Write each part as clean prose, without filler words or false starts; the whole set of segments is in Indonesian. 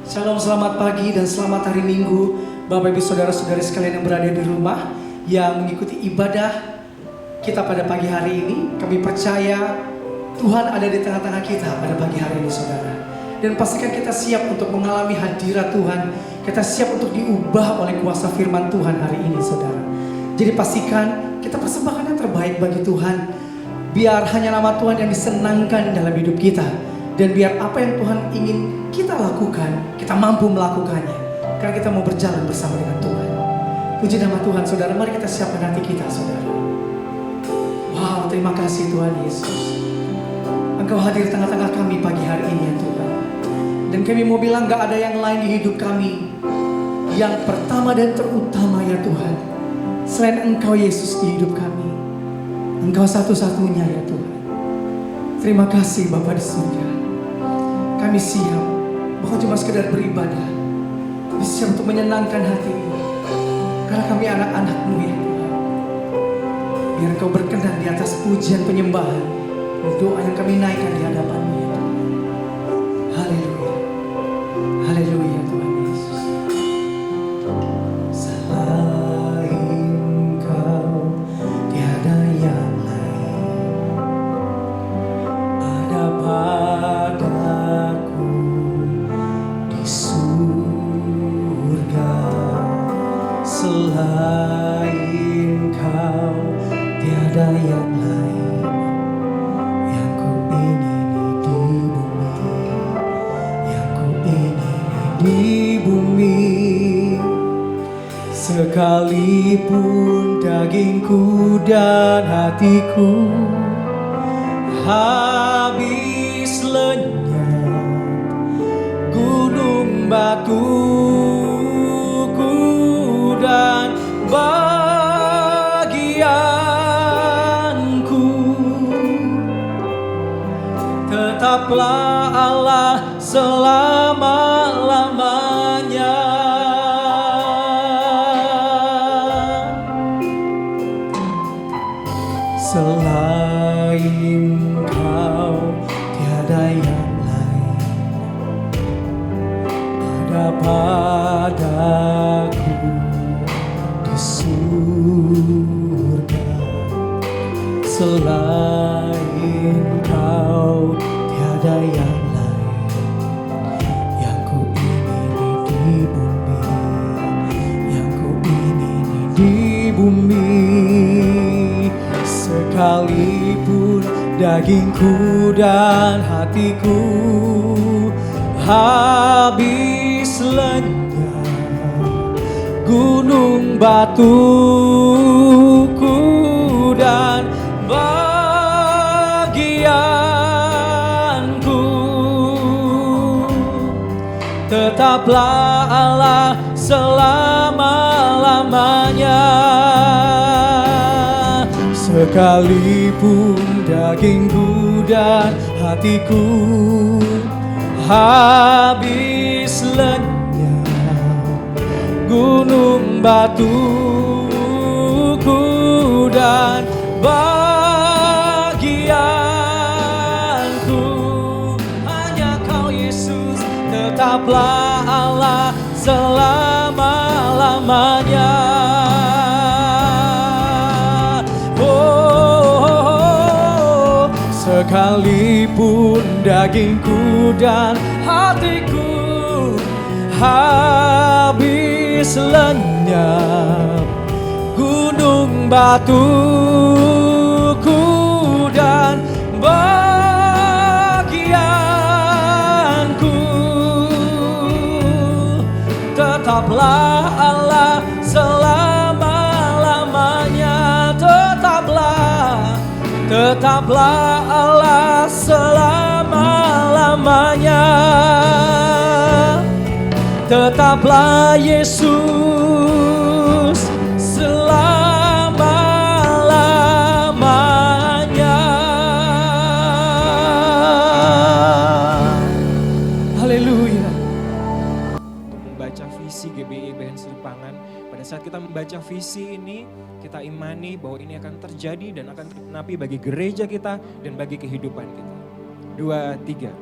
Shalom, selamat pagi dan selamat hari Minggu Bapak Ibu Saudara-saudari sekalian yang berada di rumah, yang mengikuti ibadah kita pada pagi hari ini. Kami percaya Tuhan ada di tengah-tengah kita pada pagi hari ini, saudara. Dan pastikan kita siap untuk mengalami hadirat Tuhan. Kita siap untuk diubah oleh kuasa firman Tuhan hari ini, saudara. Jadi pastikan kita persembahkan yang terbaik bagi Tuhan. Biar hanya nama Tuhan yang disenangkan dalam hidup kita. Dan biar apa yang Tuhan ingin kita lakukan, kita mampu melakukannya. Karena kita mau berjalan bersama dengan Tuhan. Puji nama Tuhan, saudara. Mari kita siapkan hati kita, saudara. Wow, terima kasih Tuhan Yesus. Engkau hadir tengah-tengah kami pagi hari ini, ya Tuhan. Dan kami mau bilang gak ada yang lain di hidup kami. Yang pertama dan terutama, ya Tuhan, selain Engkau Yesus di hidup kami. Engkau satu-satunya, ya Tuhan. Terima kasih Bapa di surga. Kami siap, bukan cuma sekedar beribadah, tapi siap untuk menyenangkan hati-Mu. Karena kami anak-anak-Mu, ya Tuhan. Biar Engkau berkenan di atas pujian penyembahan dan doa yang kami naikkan di hadapan-Mu, ya Tuhan. Haleluya. Haleluya Tuhan Yesus. Selain Kau tiada yang lain. Ada padaku di surga. Selain Kau tiada yang lain. Yang ku ingini di bumi, yang ku ingini di bumi. Sekalipun dagingku dan hatiku habis lenyap, gunung batuku dan bagianku, tetaplah Allah selama-lamanya. Selain Kau tiada yang lain. Ada padaku di surga. Selain Kau tiada yang lain. Yang ku ingini di bumi, yang ku ingini di bumi. Sekalipun dagingku dan hatiku habis lenyap, gunung batuku dan bagianku, tetaplah Allah selama-lamanya. Sekalipun dagingku dan hatiku habis lenyap, gunung batuku dan bagianku, hanya Kau Yesus, tetaplah Allah selama-lamanya. Sekalipun dagingku dan hatiku habis lenyap, gunung batuku dan bagianku, tetaplah Allah selama-lamanya. Tetaplah Allah selama-lamanya. Tetaplah Yesus selama-lamanya. Haleluya. Untuk membaca visi GBI BN Selipangan, pada saat kita membaca visi ini, kita imani bahwa ini akan terjadi dan akan tergenapi bagi gereja kita dan bagi kehidupan kita. 2, 3.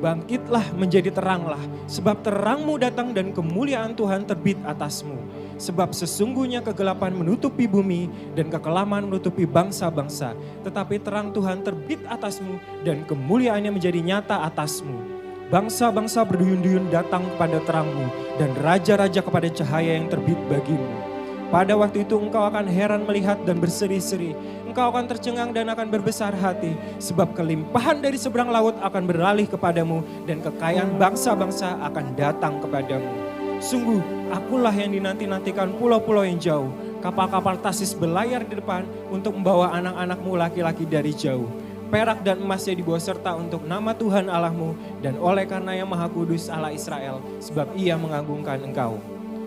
Bangkitlah menjadi teranglah, sebab terangmu datang dan kemuliaan Tuhan terbit atasmu. Sebab sesungguhnya kegelapan menutupi bumi dan kekelaman menutupi bangsa-bangsa. Tetapi terang Tuhan terbit atasmu dan kemuliaannya menjadi nyata atasmu. Bangsa-bangsa berduyun-duyun datang kepada terangmu dan raja-raja kepada cahaya yang terbit bagimu. Pada waktu itu engkau akan heran melihat dan berseri-seri. Engkau akan tercengang dan akan berbesar hati. Sebab kelimpahan dari seberang laut akan beralih kepadamu dan kekayaan bangsa-bangsa akan datang kepadamu. Sungguh, akulah yang dinanti-nantikan pulau-pulau yang jauh. Kapal-kapal Tarsis berlayar di depan untuk membawa anak-anakmu laki-laki dari jauh. Perak dan emasnya dibawa serta untuk nama Tuhan Allahmu dan oleh karena yang Maha Kudus Allah Israel, sebab Ia mengagungkan engkau.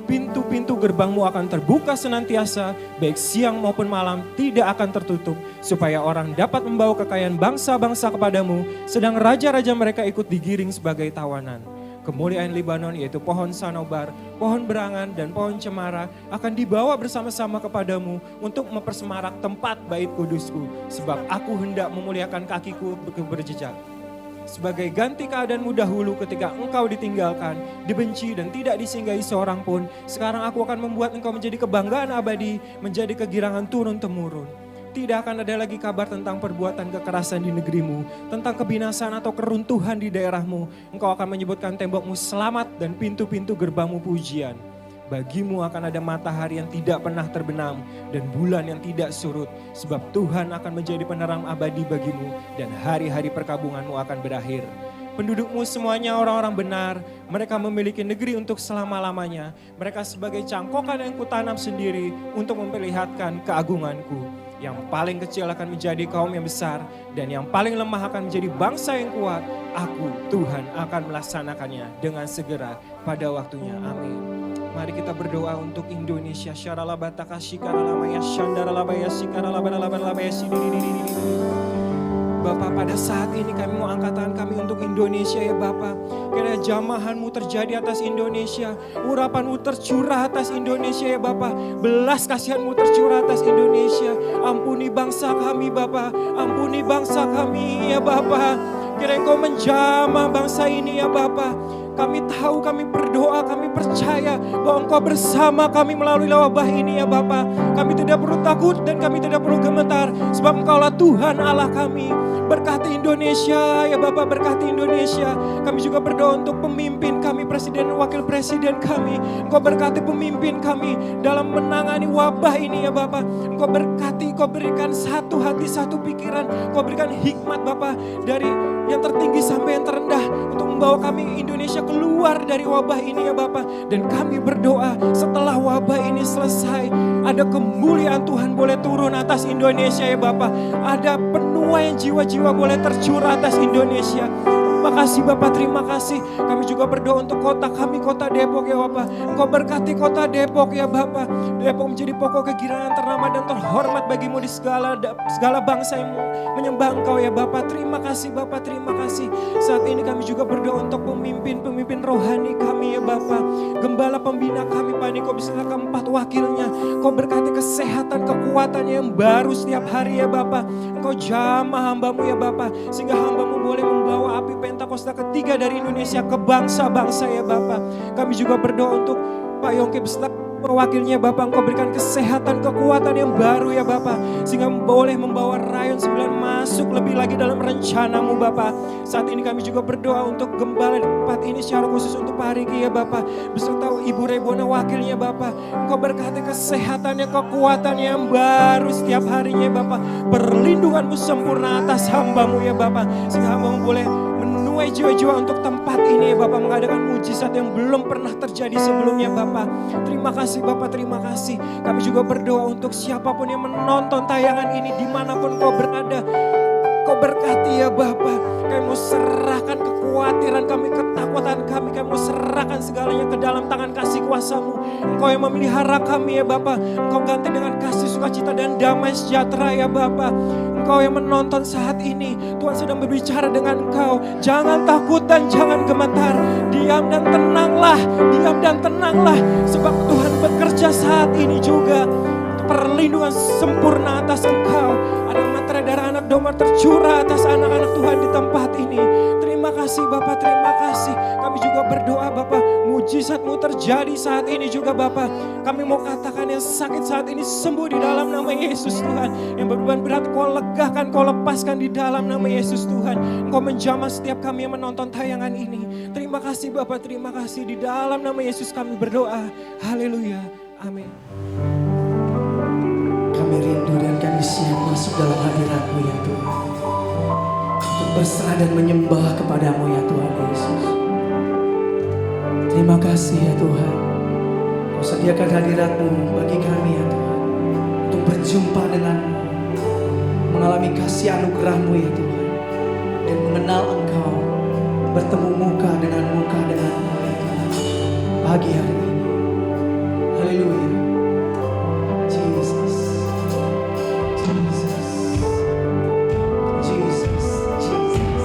Pintu-pintu gerbangmu akan terbuka senantiasa, baik siang maupun malam tidak akan tertutup, supaya orang dapat membawa kekayaan bangsa-bangsa kepadamu, sedang raja-raja mereka ikut digiring sebagai tawanan. Kemuliaan Libanon yaitu pohon sanobar, pohon berangan dan pohon cemara akan dibawa bersama-sama kepadamu untuk mempersemarak tempat bait kudusku, sebab aku hendak memuliakan kakiku berjejak. Sebagai ganti keadaanmu dahulu ketika engkau ditinggalkan, dibenci dan tidak disinggahi seorang pun, sekarang aku akan membuat engkau menjadi kebanggaan abadi, menjadi kegirangan turun-temurun. Tidak akan ada lagi kabar tentang perbuatan kekerasan di negerimu, tentang kebinasaan atau keruntuhan di daerahmu. Engkau akan menyebutkan tembokmu selamat dan pintu-pintu gerbangmu pujian. Bagimu akan ada matahari yang tidak pernah terbenam dan bulan yang tidak surut. Sebab Tuhan akan menjadi penerang abadi bagimu dan hari-hari perkabunganmu akan berakhir. Pendudukmu semuanya orang-orang benar, mereka memiliki negeri untuk selama-lamanya. Mereka sebagai cangkokan yang kutanam sendiri untuk memperlihatkan keagunganku. Yang paling kecil akan menjadi kaum yang besar dan yang paling lemah akan menjadi bangsa yang kuat. Aku, Tuhan, akan melaksanakannya dengan segera pada waktunya. Amin. Mari kita berdoa untuk Indonesia. Bapak, pada saat ini kami mau angkat tangan kami untuk Indonesia ya Bapak. Kiranya jamahan-Mu terjadi atas Indonesia. Urapan-Mu tercurah atas Indonesia ya Bapak. Belas kasihan-Mu tercurah atas Indonesia. Ampuni bangsa kami Bapak. Ampuni bangsa kami ya Bapak. Kiranya Engkau menjamah bangsa ini ya Bapak. Kami tahu, kami berdoa, kami percaya bahwa Engkau bersama kami melalui wabah ini ya Bapa. Kami tidak perlu takut dan kami tidak perlu gemetar. Sebab Engkaulah Tuhan Allah kami. Berkati Indonesia ya Bapa, berkati Indonesia. Kami juga berdoa untuk pemimpin kami, presiden dan wakil presiden kami. Engkau berkati pemimpin kami dalam menangani wabah ini ya Bapa. Engkau berkati, Engkau berikan satu hati, satu pikiran. Engkau berikan hikmat Bapa dari yang tertinggi sampai yang terendah untuk membawa kami Indonesia keluar dari wabah ini ya Bapak. Dan kami berdoa setelah wabah ini selesai, ada kemuliaan Tuhan boleh turun atas Indonesia ya Bapak. Ada penuaian jiwa-jiwa boleh tercurah atas Indonesia. Terima kasih Bapak, terima kasih. Kami juga berdoa untuk kota kami, kota Depok ya Bapak. Engkau berkati kota Depok ya Bapak. Depok menjadi pokok kegirangan ternama dan terhormat bagimu di segala bangsa yang menyembah Engkau ya Bapak. Terima kasih Bapak, terima kasih. Saat ini kami juga berdoa untuk pemimpin rohani kami ya Bapak. Gembala pembina kami Pak Niko beserta keempat wakilnya. Engkau berkati kesehatan, kekuatan yang baru setiap hari ya Bapak. Engkau jamah hamba-Mu ya Bapak. Sehingga hamba-Mu boleh membawa api Pentakosta ketiga dari Indonesia ke bangsa-bangsa ya Bapak. Kami juga berdoa untuk Pak Yongki beserta wakilnya Bapak. Engkau berikan kesehatan, kekuatan yang baru ya Bapak. Sehingga boleh membawa Rayon 9 masuk lebih lagi dalam rencana-Mu Bapak. Saat ini kami juga berdoa untuk gembala di tempat ini secara khusus untuk Pak Riki ya Bapak. Beserta Ibu Rebona wakilnya Bapak. Engkau berkati kesehatannya, kekuatannya yang baru setiap harinya Bapak. Perlindungan-Mu sempurna atas hamba-Mu ya Bapak. Sehingga hamba-Mu boleh menuai jiwa-jiwa untuk tempat ini ya Bapak, mengadakan mujizat yang belum pernah terjadi sebelumnya Bapak. Terima kasih Bapak, terima kasih. Kami juga berdoa untuk siapapun yang menonton tayangan ini dimanapun Kau berada. Kau berkati ya Bapak. Kami mau serahkan kekhawatiran kami, ketakutan kami. Kami mau serahkan segalanya ke dalam tangan kasih kuasa-Mu. Engkau yang memelihara kami ya Bapak. Engkau ganti dengan kasih, sukacita dan damai sejahtera ya Bapak. Engkau yang menonton saat ini, Tuhan sedang berbicara dengan engkau. Jangan takut dan jangan gemetar. Diam dan tenanglah, diam dan tenanglah. Sebab Tuhan bekerja saat ini juga. Perlindungan sempurna atas engkau. Ada materai darah anak domba tercurah atas anak-anak Tuhan di tempat ini. Terima Terima kasih Bapak, terima kasih. Kami juga berdoa Bapak, mujizat-Mu terjadi saat ini juga Bapak. Kami mau katakan yang sakit saat ini sembuh di dalam nama Yesus Tuhan. Yang beban berat Kau legakan, Kau lepaskan di dalam nama Yesus Tuhan. Engkau menjamah setiap kami yang menonton tayangan ini. Terima kasih Bapak, terima kasih. Di dalam nama Yesus kami berdoa. Haleluya, amin. Kami rindu dan kami siap masuk dalam hadirat-Mu ya Tuhan. Untuk berserah dan menyembah kepada-Mu ya Tuhan Yesus. Terima kasih ya Tuhan. Kau sediakan hadirat-Mu bagi kami ya Tuhan. Untuk berjumpa dengan-Mu. Mengalami kasih anugerah-Mu ya Tuhan. Dan mengenal Engkau. Bertemu muka dengan Mu ya Tuhan. Pagi hari ini. Haleluya. Jesus. Jesus. Jesus. Jesus.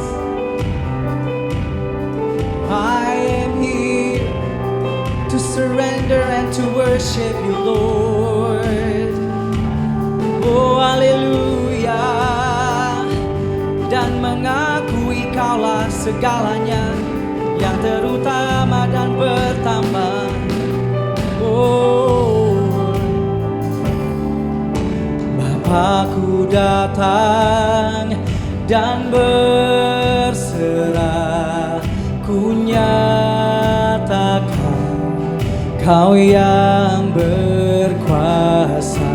I am here to surrender and to worship you, Lord. Oh, haleluya. Dan mengakui Kaulah segalanya yang terutama dan pertama. Oh, Bapa-Ku datang dan berserah, ku nyatakan Kau yang berkuasa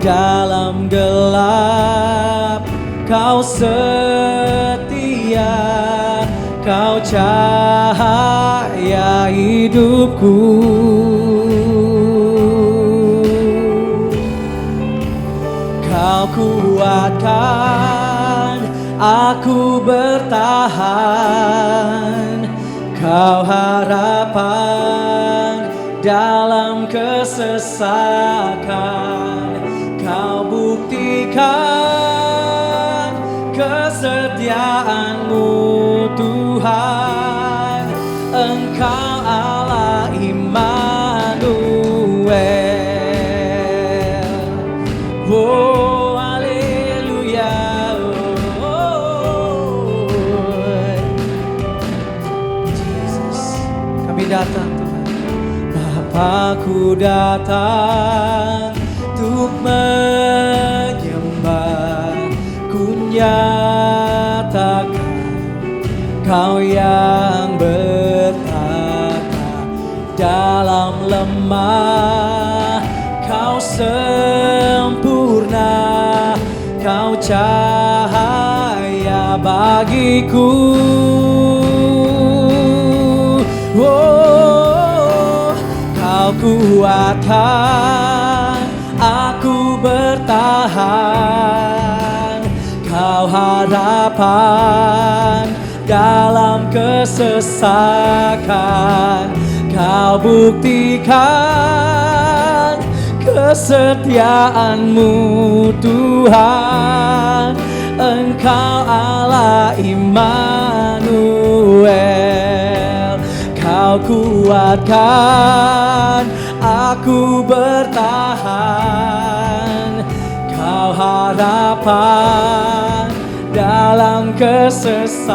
dalam gelap. Kau setia, Kau cahaya hidupku. Kau kuatkan aku bertahan. Kau harapan dalam kesesakan. Kau buktikan kesetiaan-Mu Tuhan. Engkau Allah Immanuel. Oh, haleluya. Oh, Jesus, kami datang Tuhan. Bapa-Ku datang untuk menyembah, ku nyatakan Kau yang bertata dalam lemah. Kau sempurna, Kau cahaya bagiku. Oh, Kau kuatkan aku bertahan. Kau harapan dalam kesesakan. Kau buktikan kesetiaan-Mu Tuhan. Engkau Allah Immanuel. Kau kuatkan aku bertahan. Kau harapan dalam kesesakan.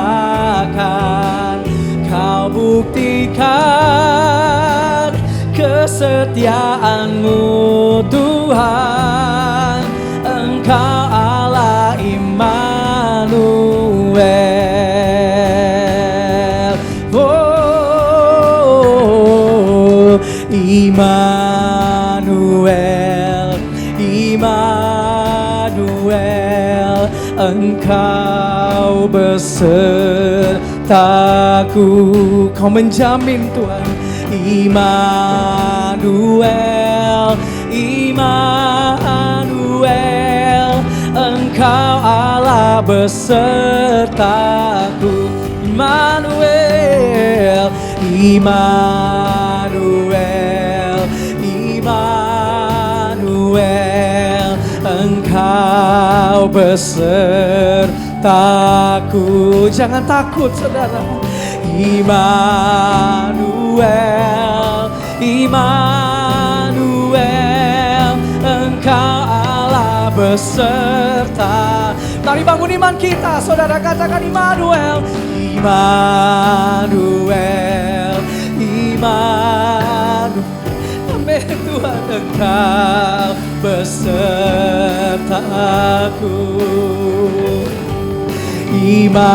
Kau buktikan kesetiaan-Mu Tuhan. Engkau Allah Immanuel. Oh, Immanuel, Immanuel. Engkau besertaku. Kau menjamin Tuhan. Immanuel, Immanuel. Engkau Allah besertaku. Immanuel, Immanuel, Immanuel. Engkau besertaku. Jangan takut saudara. Immanuel, Immanuel. Engkau Allah beserta. Mari bangun iman kita saudara, katakan Immanuel, Immanuel, Immanuel. Amin Tuhan, Engkau besertaku. Immanuel,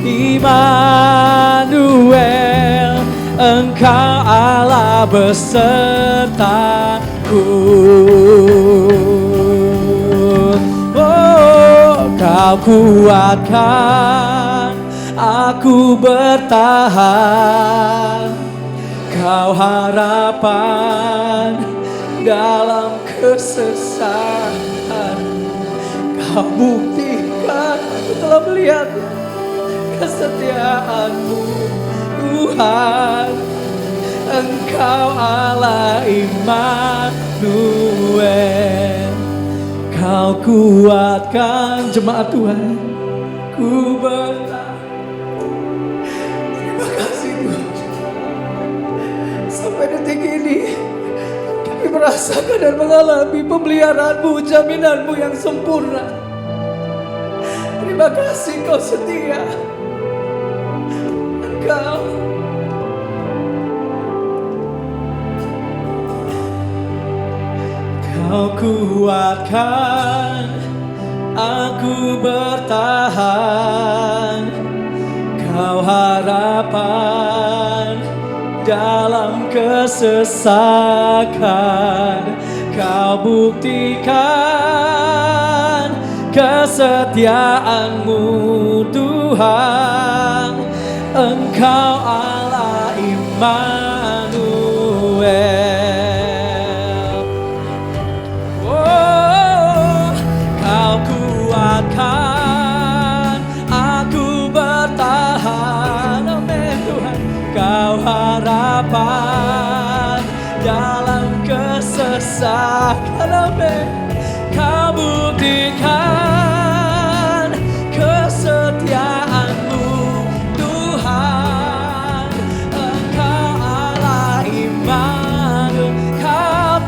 Immanuel, Engkau Allah besertaku. Oh, Kau kuatkan aku bertahan, Kau harapan dalam kesesakan. Kau buktikan, aku telah melihat kesetiaan-Mu Tuhan. Engkau Allah Immanuel. Kau kuatkan jemaat Tuhan, ku bertahan. Terima kasih Tuhan. Sampai detik ini kami merasakan dan mengalami pemeliharaan-Mu, jaminan-Mu yang sempurna. Terima kasih Kau setia. Kau kuatkan aku bertahan, Kau harapan dalam kesesakan. Kau buktikan kesetiaan-Mu Tuhan. Engkau Allah Immanuel. Oh, Kau kuatkan aku bertahan. Amin Tuhan. Kau harapan dalam kesesakan. Amin. Kau buktikan kesetiaan-Mu Tuhan. Engkau Allah Immanuel. Kau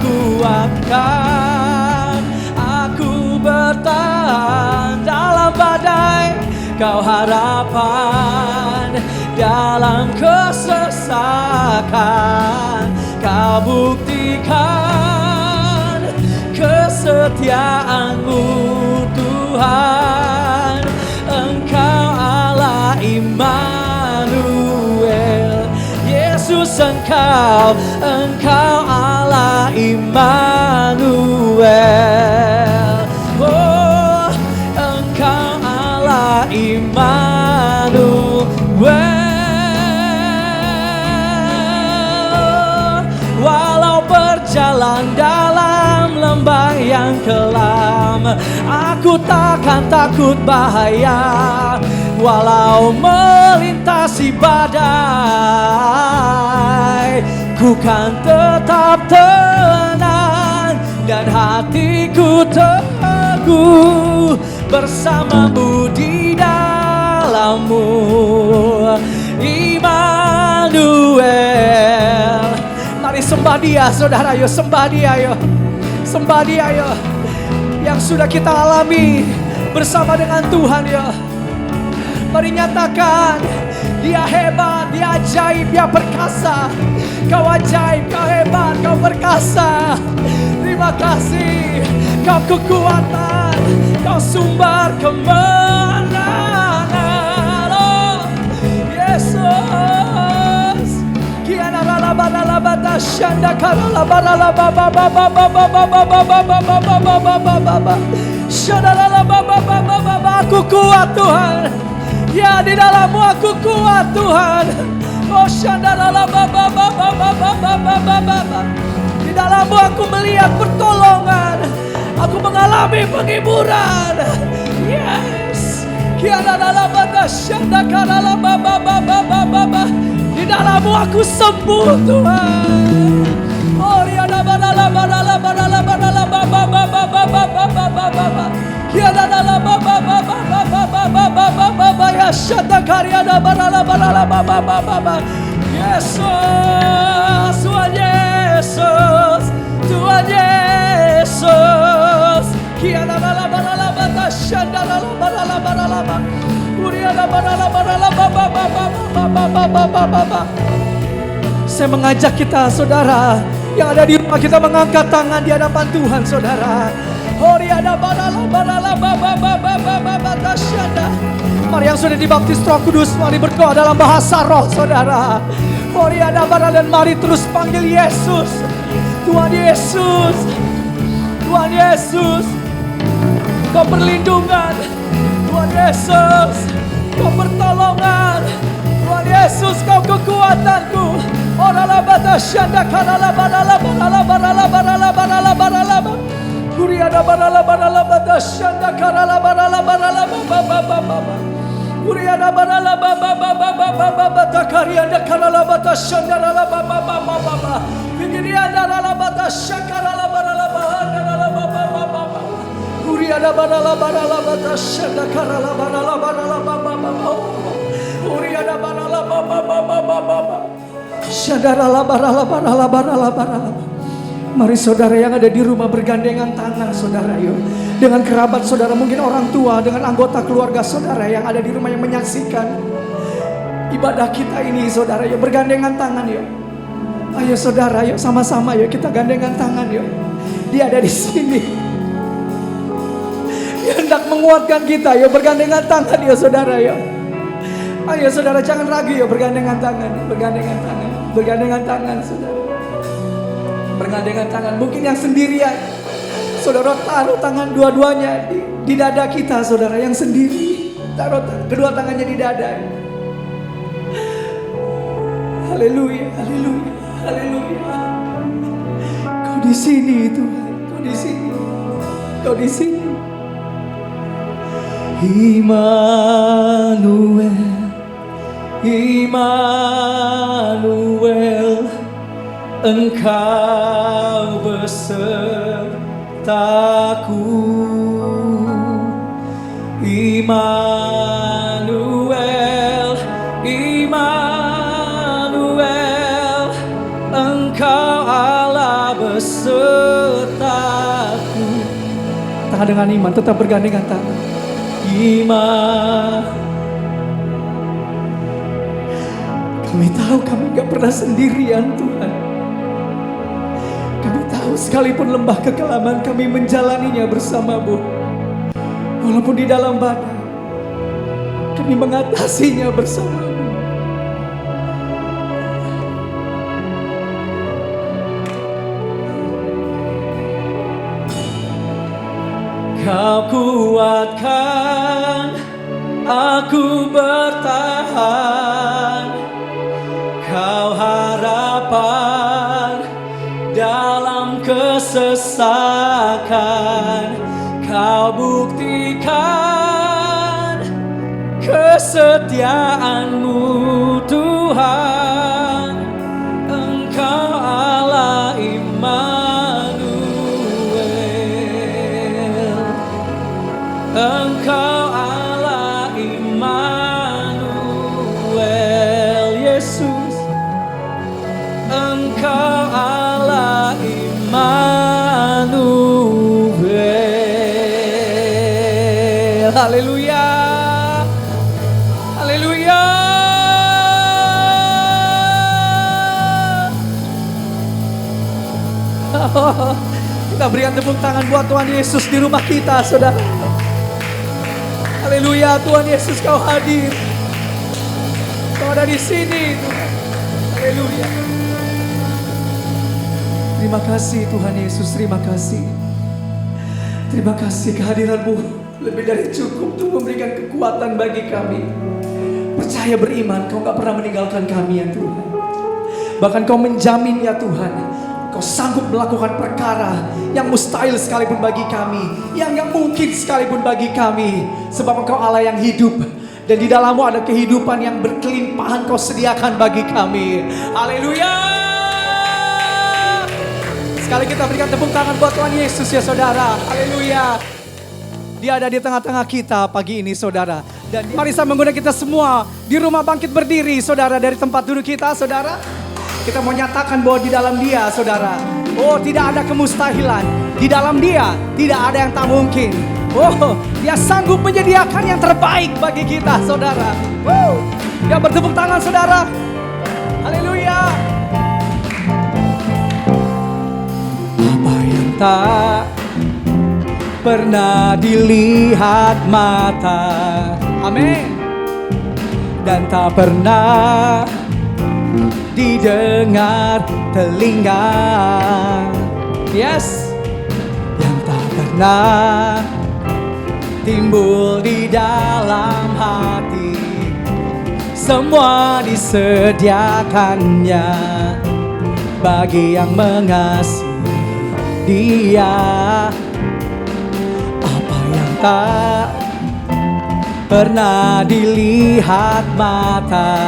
kuatkan aku bertahan dalam badai. Kau harapan dalam kesesakan. Kau buktikan kesetiaan-Mu Tuhan. Engkau Allah Immanuel. Yesus, Engkau Allah Immanuel. Oh, Engkau Allah Immanuel. Walau berjalan dalam lembah yang kelam, aku takkan takut bahaya. Walau melintasi badai, ku kan tetap tenang dan hatiku teguh bersama-Mu di dalam-Mu. Immanuel. Mari sembah Dia, saudara, ayo sembah Dia, ayo. Sembah Dia, ayo. Yang sudah kita alami bersama dengan Tuhan, ya. Mari nyatakan, Dia hebat, Dia ajaib, Dia perkasa. Kau ajaib, Kau hebat, Kau perkasa. Terima kasih, Kau kekuatan, Kau sumber kemenangan. Oh, Yesus. Kiana la bala bata shanda kala la bala la baba baba baba baba baba baba baba shanda la baba baba baba. Aku kuat Tuhan. Ya, di dalam-Mu aku kuat Tuhan. Oh, shanda la baba baba baba baba. Di dalam-Mu aku melihat pertolongan. Aku mengalami penghiburan. Yes. Kiana la bata shanda kala la baba baba baba. Di dalam-Mu aku sembuh Tuhan. Oh, riana badala badala badala badala baba baba baba baba baba. Kiana la baba baba baba baba baba ya shata kariana badala badala baba baba. Yesus, Tuhan Yesus, Tuhan Yesus. Kiana la barala bata shanda la barala barala. Uriana barala barala baba. Saya mengajak kita saudara yang ada di rumah, kita mengangkat tangan di hadapan Tuhan saudara. Uriana barala barala baba shanda. Mari yang sudah dibaptis Roh Kudus, mari berdoa dalam bahasa roh saudara. Uriana barala, dan mari terus panggil Yesus. Tuhan Yesus, Tuhan Yesus, Kau perlindungan, Tuhan Yesus, Kau pertolongan, Tuhan Yesus, Kau kekuatanku. Orala bata shanda karala barala barala barala barala barala barala. Kuriada barala barala bata shanda karala barala barala baba. Kuriada barala baba baba baba baba takariada karala bata shanda rala baba baba baba. Kuriada rala bata shakarala barala bahana rala baba baba. Kuriada barala barala bata shanda karala barala barala baba baba. Kuriada barala baba baba baba. Syadarala barala barala barala barala. Mari saudara yang ada di rumah bergandengan tangan saudara yuk. Dengan kerabat saudara, mungkin orang tua, dengan anggota keluarga saudara yang ada di rumah yang menyaksikan ibadah kita ini saudara yuk, bergandengan tangan yuk. Ayo saudara yuk, sama-sama yuk kita gandengan tangan yuk. Dia ada di sini. Dia hendak menguatkan kita yuk, bergandengan tangan yuk saudara yuk. Ayo saudara, jangan ragu yuk, bergandengan tangan, bergandengan tangan, bergandengan tangan saudara. Bergandengan tangan, mungkin yang sendirian saudara taruh tangan dua-duanya di dada kita saudara yang sendiri, taruh kedua tangannya di dada. Haleluya, haleluya, haleluya. Kau di sini Tuhan, Kau di sini, Kau di sini. Immanuel, Immanuel, Engkau besertaku. Immanuel, Immanuel, Engkau Allah besertaku. Tangan dengan iman, tetap bergandengan tangan. Kami tahu kami gak pernah sendirian Tuhan. Kami tahu sekalipun lembah kekelaman kami menjalaninya bersama-Mu. Walaupun di dalam badai kami mengatasinya bersama-Mu. Kau kuatkan aku bertahan. Kau harapan dalam kesesakan. Kau buktikan kesetiaan-Mu Tuhan. Engkau Allah Immanuel. Engkau Allah Immanuel. Yesus, Engkau Allah Immanuel. Haleluya, haleluya. Kita berikan tepuk tangan buat Tuhan Yesus di rumah kita saudara. Haleluya, Tuhan Yesus Kau hadir. Kau ada di sini Tuhan. Haleluya. Terima kasih Tuhan Yesus, terima kasih. Terima kasih kehadiran-Mu lebih dari cukup untuk memberikan kekuatan bagi kami. Percaya beriman Kau gak pernah meninggalkan kami ya Tuhan. Bahkan Kau menjamin ya Tuhan, Kau sanggup melakukan perkara yang mustahil sekalipun bagi kami, yang gak mungkin sekalipun bagi kami. Sebab Engkau Allah yang hidup, dan di dalam-Mu ada kehidupan yang berkelimpahan Kau sediakan bagi kami. Haleluya. Sekali kita berikan tepuk tangan buat Tuhan Yesus ya saudara. Haleluya. Dia ada di tengah-tengah kita pagi ini saudara. Dan mari saya mengundang kita semua di rumah bangkit berdiri saudara, dari tempat duduk kita saudara. Kita mau nyatakan bahwa di dalam Dia saudara Oh, tidak ada kemustahilan. Di dalam Dia tidak ada yang tak mungkin. Oh, Dia sanggup menyediakan yang terbaik bagi kita, saudara. Dia bertepuk tangan, saudara. Haleluya. Apa yang tak pernah dilihat mata, amin, dan tak pernah didengar telinga, yes, yang tak pernah timbul di dalam hati, semua disediakannya bagi yang mengasihi Dia. Apa yang tak pernah dilihat mata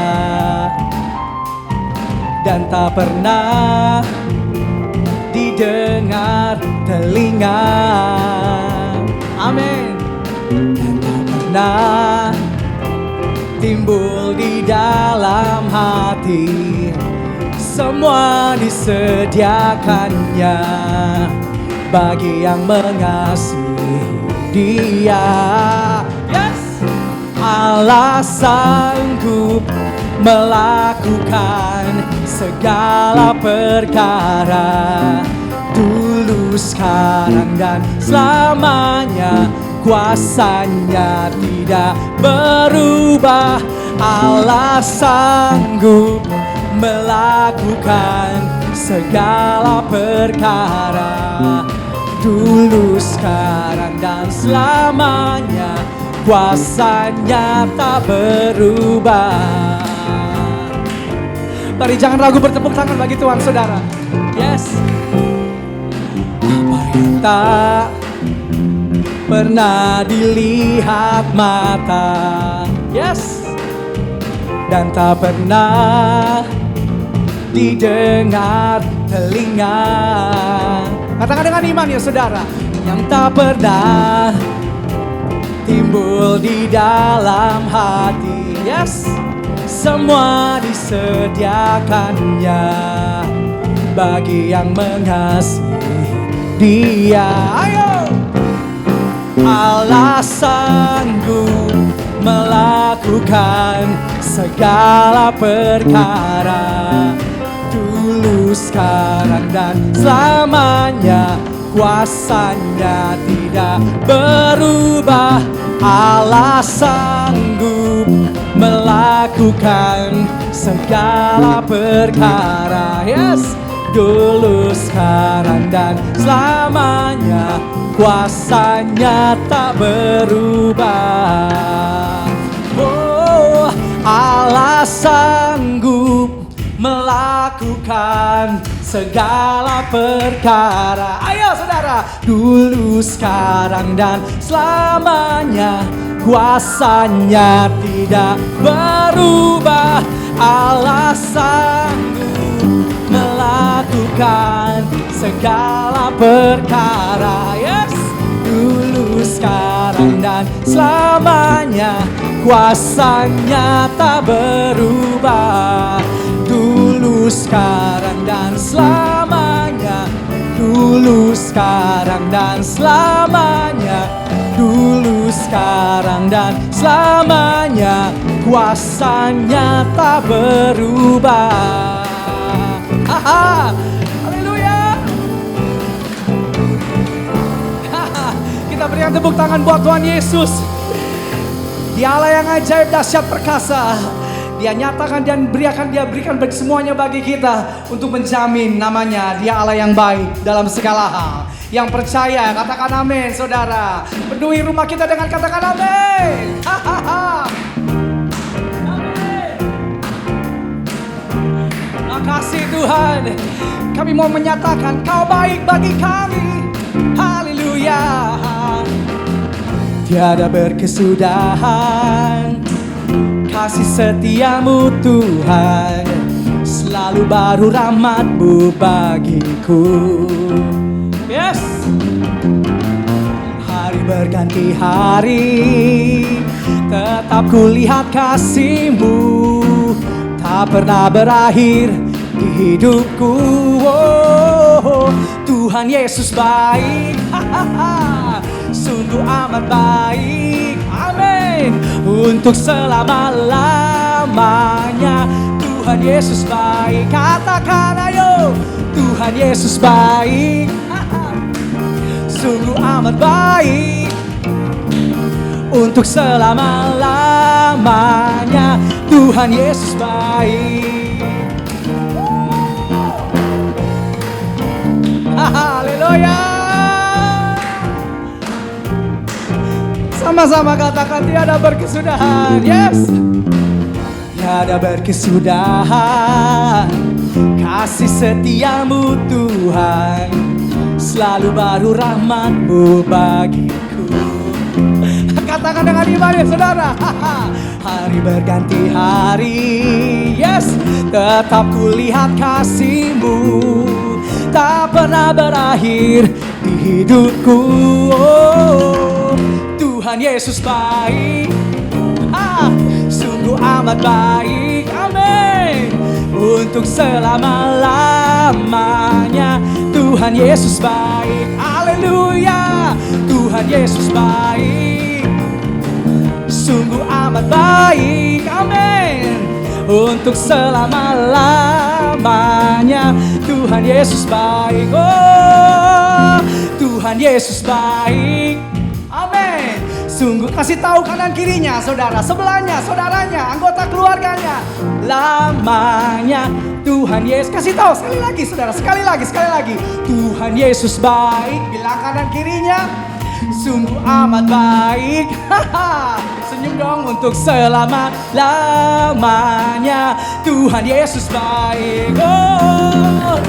dan tak pernah didengar telinga, amin, dan tak pernah timbul di dalam hati, semua disediakannya bagi yang mengasihi Dia. Yes, Allah sanggup melakukan segala perkara, dulu, sekarang, dan selamanya. Kuasanya tidak berubah. Allah sanggup melakukan segala perkara, dulu, sekarang, dan selamanya. Kuasanya tak berubah. Mari jangan ragu bertepuk tangan bagi Tuhan, saudara. Yes. Apa yang tak pernah dilihat mata, yes, dan tak pernah didengar telinga. Katakan dengan iman ya, saudara. Yang tak pernah timbul di dalam hati, yes, semua disediakannya bagi yang mengasihi Dia. Ayo. Allah sanggup melakukan segala perkara, dulu, sekarang, dan selamanya. Kuasanya tidak berubah. Allah sanggup melakukan segala perkara, yes, dulu, sekarang, dan selamanya. Kuasanya tak berubah. Oh, Allah sanggup melakukan segala perkara. Ayo saudara, dulu, sekarang, dan selamanya. Kuasanya tidak berubah. Allah sanggup melakukan segala perkara, yes, dulu, sekarang, dan selamanya. Kuasanya tak berubah. Dulu, sekarang, dan selamanya. Dulu, sekarang, dan selamanya. Dulu, sekarang, dan selamanya. Kuasanya tak berubah. Haleluya. Kita berikan tepuk tangan buat Tuhan Yesus. Dia Allah yang ajaib, dahsyat, perkasa. Dia nyatakan dan berikan bagi semuanya bagi kita untuk menjamin namanya. Dia Allah yang baik dalam segala hal. Yang percaya katakan amin, saudara. Penuhi rumah kita dengan katakan amin. Terima kasih Tuhan. Kami mau menyatakan Kau baik bagi kami. Haleluya. Tiada berkesudahan kasih setiamu Tuhan, selalu baru rahmat-Mu bagiku. Yes. Hari berganti hari, tetap kulihat kasih-Mu, tak pernah berakhir di hidupku. Oh, Tuhan Yesus baik. Sungguh amat baik. Amin. Untuk selama-lamanya Tuhan Yesus baik. Katakan ayo, Tuhan Yesus baik. Sungguh amat baik. Untuk selama-lamanya Tuhan Yesus baik. Haleluya. Sama-sama katakan tiada berkesudahan. Yes. Tiada berkesudahan kasih setiamu Tuhan, selalu baru rahmat-Mu bagiku. Katakan dengan iman ya saudara. Hari berganti hari, yes, tetap kulihat kasih-Mu tak pernah berakhir di hidupku. Oh, Tuhan Yesus baik. Sungguh amat baik. Amin. Untuk selama-lamanya Tuhan Yesus baik. Haleluya. Tuhan Yesus baik. Sungguh amat baik. Amin. Untuk selama-lamanya Tuhan Yesus baik. Oh, Tuhan Yesus baik. Amin. Sungguh, kasih tahu kanan kirinya saudara, sebelahnya, saudaranya, anggota keluarganya. Lamanya Tuhan Yesus. Kasih tahu sekali lagi saudara, sekali lagi. Tuhan Yesus baik. Bilang kanan kirinya, sungguh amat baik. Senyum dong. Untuk selama-lamanya Tuhan Yesus baik. Oh,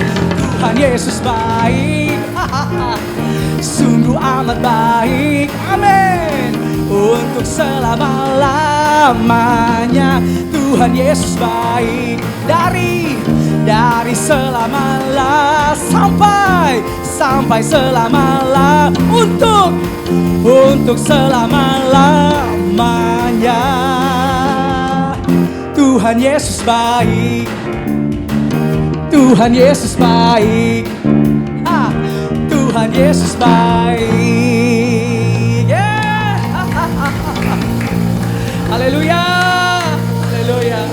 Tuhan Yesus baik. Sungguh amat baik. Amin. Untuk selama-lamanya Tuhan Yesus baik. Dari selama-lamanya sampai selama-lamanya. Untuk selama-lamanya Tuhan Yesus baik. Tuhan Yesus baik. Tuhan Yesus baik. Yeah. Haleluya. Haleluya.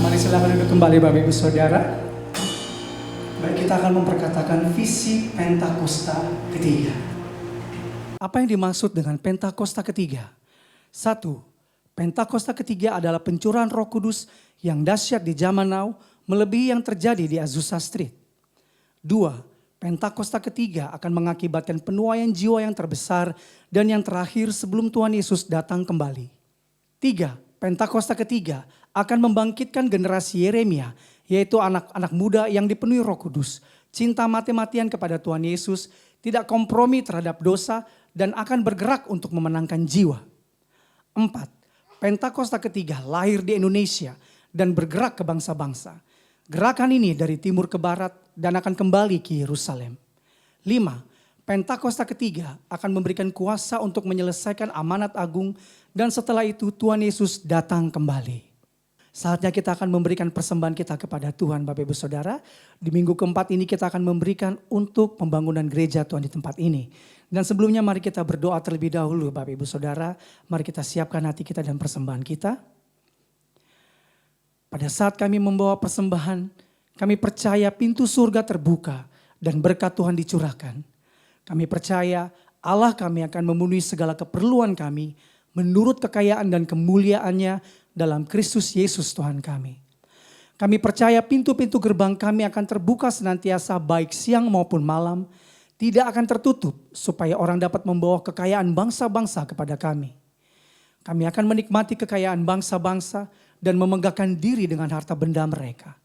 Mari silakan duduk kembali Bapak Ibu Saudara. Baik, kita akan memperkatakan visi Pentakosta ketiga. Apa yang dimaksud dengan Pentakosta ketiga? 1. Pentakosta ketiga adalah pencurahan Roh Kudus yang dahsyat di zaman now, melebihi yang terjadi di Azusa Street. 2. Pentakosta ketiga akan mengakibatkan penuaian jiwa yang terbesar dan yang terakhir sebelum Tuhan Yesus datang kembali. 3. Pentakosta ketiga akan membangkitkan generasi Yeremia, yaitu anak-anak muda yang dipenuhi Roh Kudus, cinta mati-matian kepada Tuhan Yesus, tidak kompromi terhadap dosa, dan akan bergerak untuk memenangkan jiwa. 4. Pentakosta ketiga lahir di Indonesia dan bergerak ke bangsa-bangsa. Gerakan ini dari timur ke barat dan akan kembali ke Yerusalem. 5. Pentakosta ketiga akan memberikan kuasa untuk menyelesaikan amanat agung dan setelah itu Tuhan Yesus datang kembali. Saatnya kita akan memberikan persembahan kita kepada Tuhan Bapak Ibu Saudara. Di minggu keempat ini kita akan memberikan untuk pembangunan gereja Tuhan di tempat ini. Dan sebelumnya mari kita berdoa terlebih dahulu Bapak Ibu Saudara. Mari kita siapkan hati kita dan persembahan kita. Pada saat kami membawa persembahan, kami percaya pintu surga terbuka dan berkat Tuhan dicurahkan. Kami percaya Allah kami akan memenuhi segala keperluan kami menurut kekayaan dan kemuliaannya dalam Kristus Yesus Tuhan kami. Kami percaya pintu-pintu gerbang kami akan terbuka senantiasa baik siang maupun malam, tidak akan tertutup supaya orang dapat membawa kekayaan bangsa-bangsa kepada kami. Kami akan menikmati kekayaan bangsa-bangsa dan memegahkan diri dengan harta benda mereka.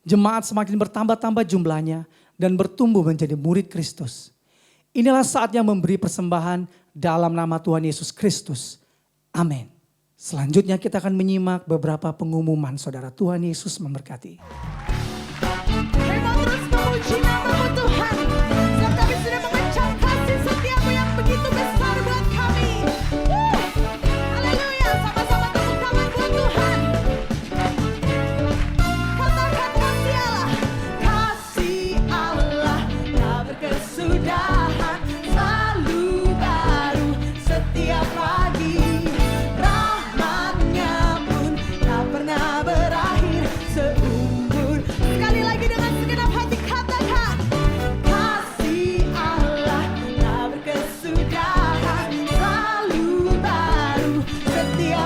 Jemaat semakin bertambah-tambah jumlahnya dan bertumbuh menjadi murid Kristus. Inilah saatnya memberi persembahan dalam nama Tuhan Yesus Kristus. Amin. Selanjutnya kita akan menyimak beberapa pengumuman. Saudara, Tuhan Yesus memberkati. Terima terus memuji nama-Mu Tuhan. Sebab kami sudah mengecap kasih setiamu yang begitu besar buat kami. Haleluya, sama-sama tepuk tangan buat Tuhan. Katakan kasih Allah. Kasih Allah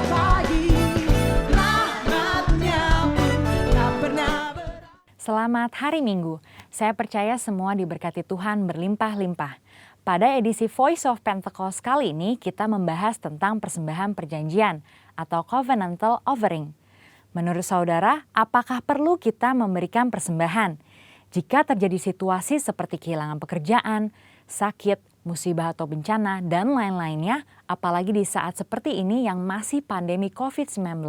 pagi, rahmat-Nya pun tak pernah Selamat Hari Minggu. Saya percaya semua diberkati Tuhan berlimpah-limpah. Pada edisi Voice of Pentecost kali ini kita membahas tentang persembahan perjanjian atau covenantal offering. Menurut saudara, apakah perlu kita memberikan persembahan? Jika terjadi situasi seperti kehilangan pekerjaan, sakit, musibah atau bencana, dan lain-lainnya, apalagi di saat seperti ini yang masih pandemi COVID-19,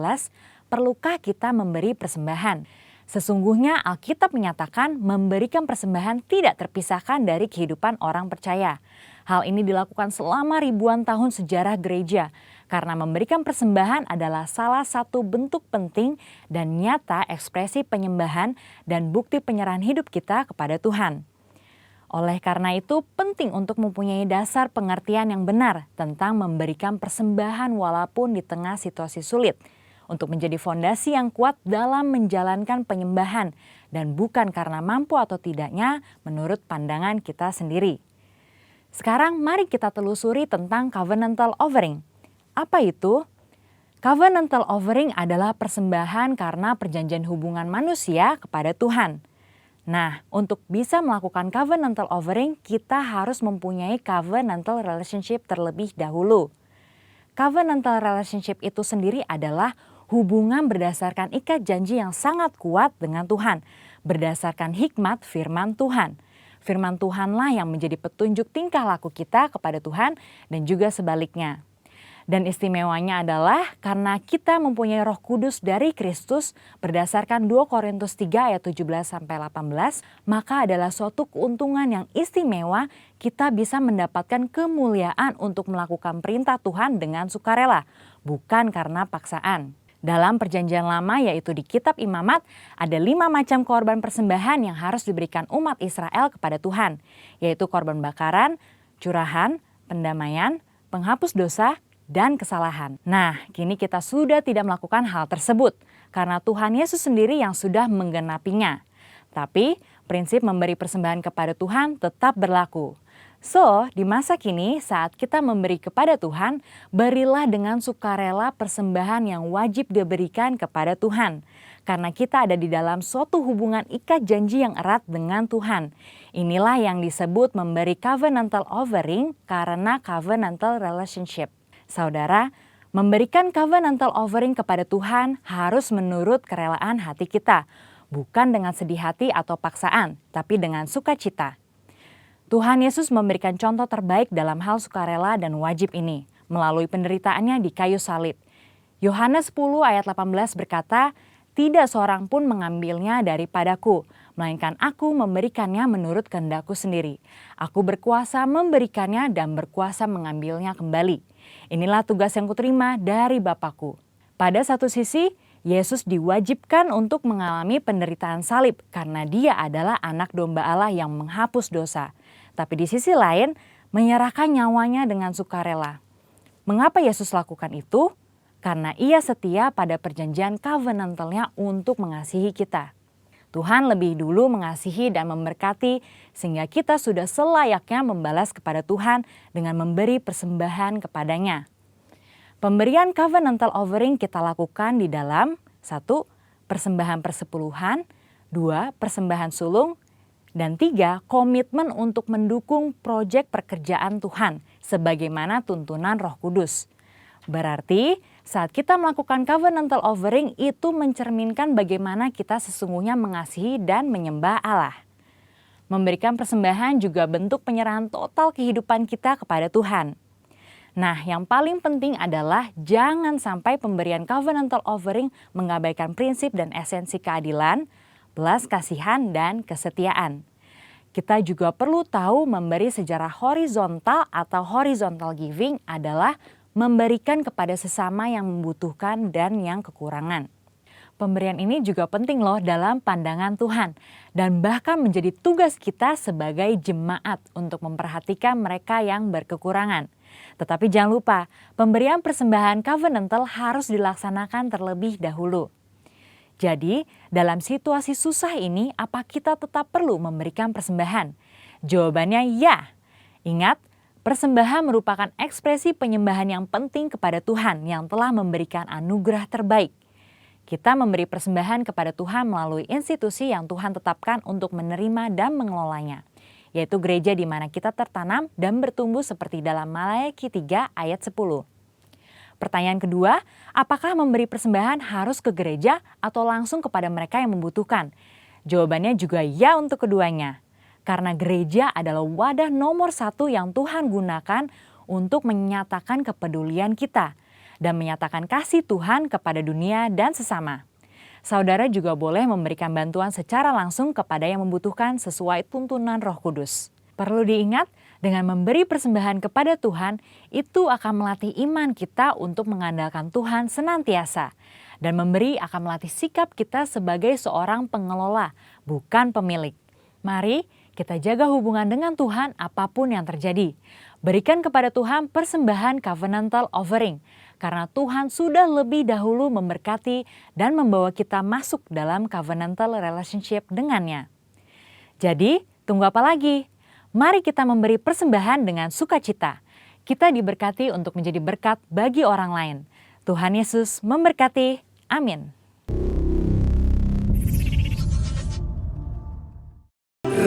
perlukah kita memberi persembahan? Sesungguhnya Alkitab menyatakan memberikan persembahan tidak terpisahkan dari kehidupan orang percaya. Hal ini dilakukan selama ribuan tahun sejarah gereja, karena memberikan persembahan adalah salah satu bentuk penting dan nyata ekspresi penyembahan dan bukti penyerahan hidup kita kepada Tuhan. Oleh karena itu, penting untuk mempunyai dasar pengertian yang benar tentang memberikan persembahan walaupun di tengah situasi sulit, untuk menjadi fondasi yang kuat dalam menjalankan penyembahan dan bukan karena mampu atau tidaknya menurut pandangan kita sendiri. Sekarang mari kita telusuri tentang covenantal offering. Apa itu? Covenantal offering adalah persembahan karena perjanjian hubungan manusia kepada Tuhan. Nah, untuk bisa melakukan covenantal offering, kita harus mempunyai covenantal relationship terlebih dahulu. Covenantal relationship itu sendiri adalah hubungan berdasarkan ikat janji yang sangat kuat dengan Tuhan, berdasarkan hikmat firman Tuhan. Firman Tuhanlah yang menjadi petunjuk tingkah laku kita kepada Tuhan dan juga sebaliknya. Dan istimewanya adalah karena kita mempunyai Roh Kudus dari Kristus berdasarkan 2 Korintus 3 ayat 17-18, maka adalah suatu keuntungan yang istimewa kita bisa mendapatkan kemuliaan untuk melakukan perintah Tuhan dengan sukarela, bukan karena paksaan. Dalam perjanjian lama yaitu di kitab Imamat ada 5 macam korban persembahan yang harus diberikan umat Israel kepada Tuhan, yaitu korban bakaran, curahan, pendamaian, penghapus dosa, dan kesalahan. Nah, kini kita sudah tidak melakukan hal tersebut karena Tuhan Yesus sendiri yang sudah menggenapinya. Tapi prinsip memberi persembahan kepada Tuhan tetap berlaku. So, di masa kini saat kita memberi kepada Tuhan, berilah dengan sukarela persembahan yang wajib diberikan kepada Tuhan. Karena kita ada di dalam suatu hubungan ikat janji yang erat dengan Tuhan. Inilah yang disebut memberi covenantal offering karena covenantal relationship. Saudara, memberikan covenantal offering kepada Tuhan harus menurut kerelaan hati kita. Bukan dengan sedih hati atau paksaan, tapi dengan sukacita. Tuhan Yesus memberikan contoh terbaik dalam hal sukarela dan wajib ini melalui penderitaannya di kayu salib. Yohanes 10 ayat 18 berkata, "Tidak seorang pun mengambilnya daripadaku, melainkan aku memberikannya menurut kehendakku sendiri. Aku berkuasa memberikannya dan berkuasa mengambilnya kembali. Inilah tugas yang kuterima dari Bapakku." Pada satu sisi, Yesus diwajibkan untuk mengalami penderitaan salib karena dia adalah anak domba Allah yang menghapus dosa. Tapi di sisi lain, menyerahkan nyawanya dengan sukarela. Mengapa Yesus lakukan itu? Karena ia setia pada perjanjian covenantalnya untuk mengasihi kita. Tuhan lebih dulu mengasihi dan memberkati sehingga kita sudah selayaknya membalas kepada Tuhan dengan memberi persembahan kepadanya. Pemberian covenantal offering kita lakukan di dalam 1. Persembahan persepuluhan, 2. Persembahan sulung, dan 3. Komitmen untuk mendukung proyek pekerjaan Tuhan sebagaimana tuntunan Roh Kudus. Berarti saat kita melakukan covenantal offering itu mencerminkan bagaimana kita sesungguhnya mengasihi dan menyembah Allah. Memberikan persembahan juga bentuk penyerahan total kehidupan kita kepada Tuhan. Nah, yang paling penting adalah jangan sampai pemberian covenantal offering mengabaikan prinsip dan esensi keadilan, belas kasihan, dan kesetiaan. Kita juga perlu tahu memberi secara horizontal atau horizontal giving adalah memberikan kepada sesama yang membutuhkan dan yang kekurangan. Pemberian ini juga penting loh dalam pandangan Tuhan dan bahkan menjadi tugas kita sebagai jemaat untuk memperhatikan mereka yang berkekurangan. Tetapi jangan lupa, pemberian persembahan covenantal harus dilaksanakan terlebih dahulu. Jadi, dalam situasi susah ini, apa kita tetap perlu memberikan persembahan? Jawabannya ya. Ingat, Persembahan merupakan ekspresi penyembahan yang penting kepada Tuhan yang telah memberikan anugerah terbaik. Kita memberi persembahan kepada Tuhan melalui institusi yang Tuhan tetapkan untuk menerima dan mengelolanya, yaitu gereja di mana kita tertanam dan bertumbuh seperti dalam Malayaki 3 ayat 10. Pertanyaan kedua, apakah memberi persembahan harus ke gereja atau langsung kepada mereka yang membutuhkan? Jawabannya juga ya untuk keduanya. Karena gereja adalah wadah nomor 1 yang Tuhan gunakan untuk menyatakan kepedulian kita dan menyatakan kasih Tuhan kepada dunia dan sesama. Saudara juga boleh memberikan bantuan secara langsung kepada yang membutuhkan sesuai tuntunan Roh Kudus. Perlu diingat, dengan memberi persembahan kepada Tuhan, itu akan melatih iman kita untuk mengandalkan Tuhan senantiasa. Dan memberi akan melatih sikap kita sebagai seorang pengelola, bukan pemilik. Mari kita jaga hubungan dengan Tuhan apapun yang terjadi. Berikan kepada Tuhan persembahan covenantal offering, karena Tuhan sudah lebih dahulu memberkati dan membawa kita masuk dalam covenantal relationship dengannya. Jadi, tunggu apa lagi? Mari kita memberi persembahan dengan sukacita. Kita diberkati untuk menjadi berkat bagi orang lain. Tuhan Yesus memberkati. Amin.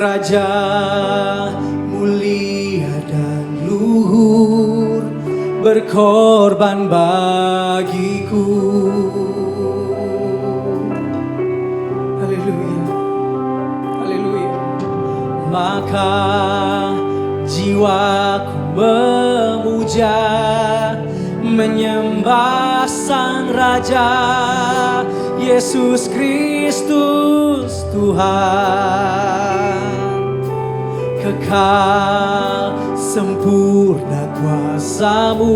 Raja mulia dan luhur, berkorban bagiku. Haleluya, haleluya. Maka jiwaku memuja, menyembah Sang Raja, Yesus Kristus Tuhan. Kekal sempurna kuasa-Mu,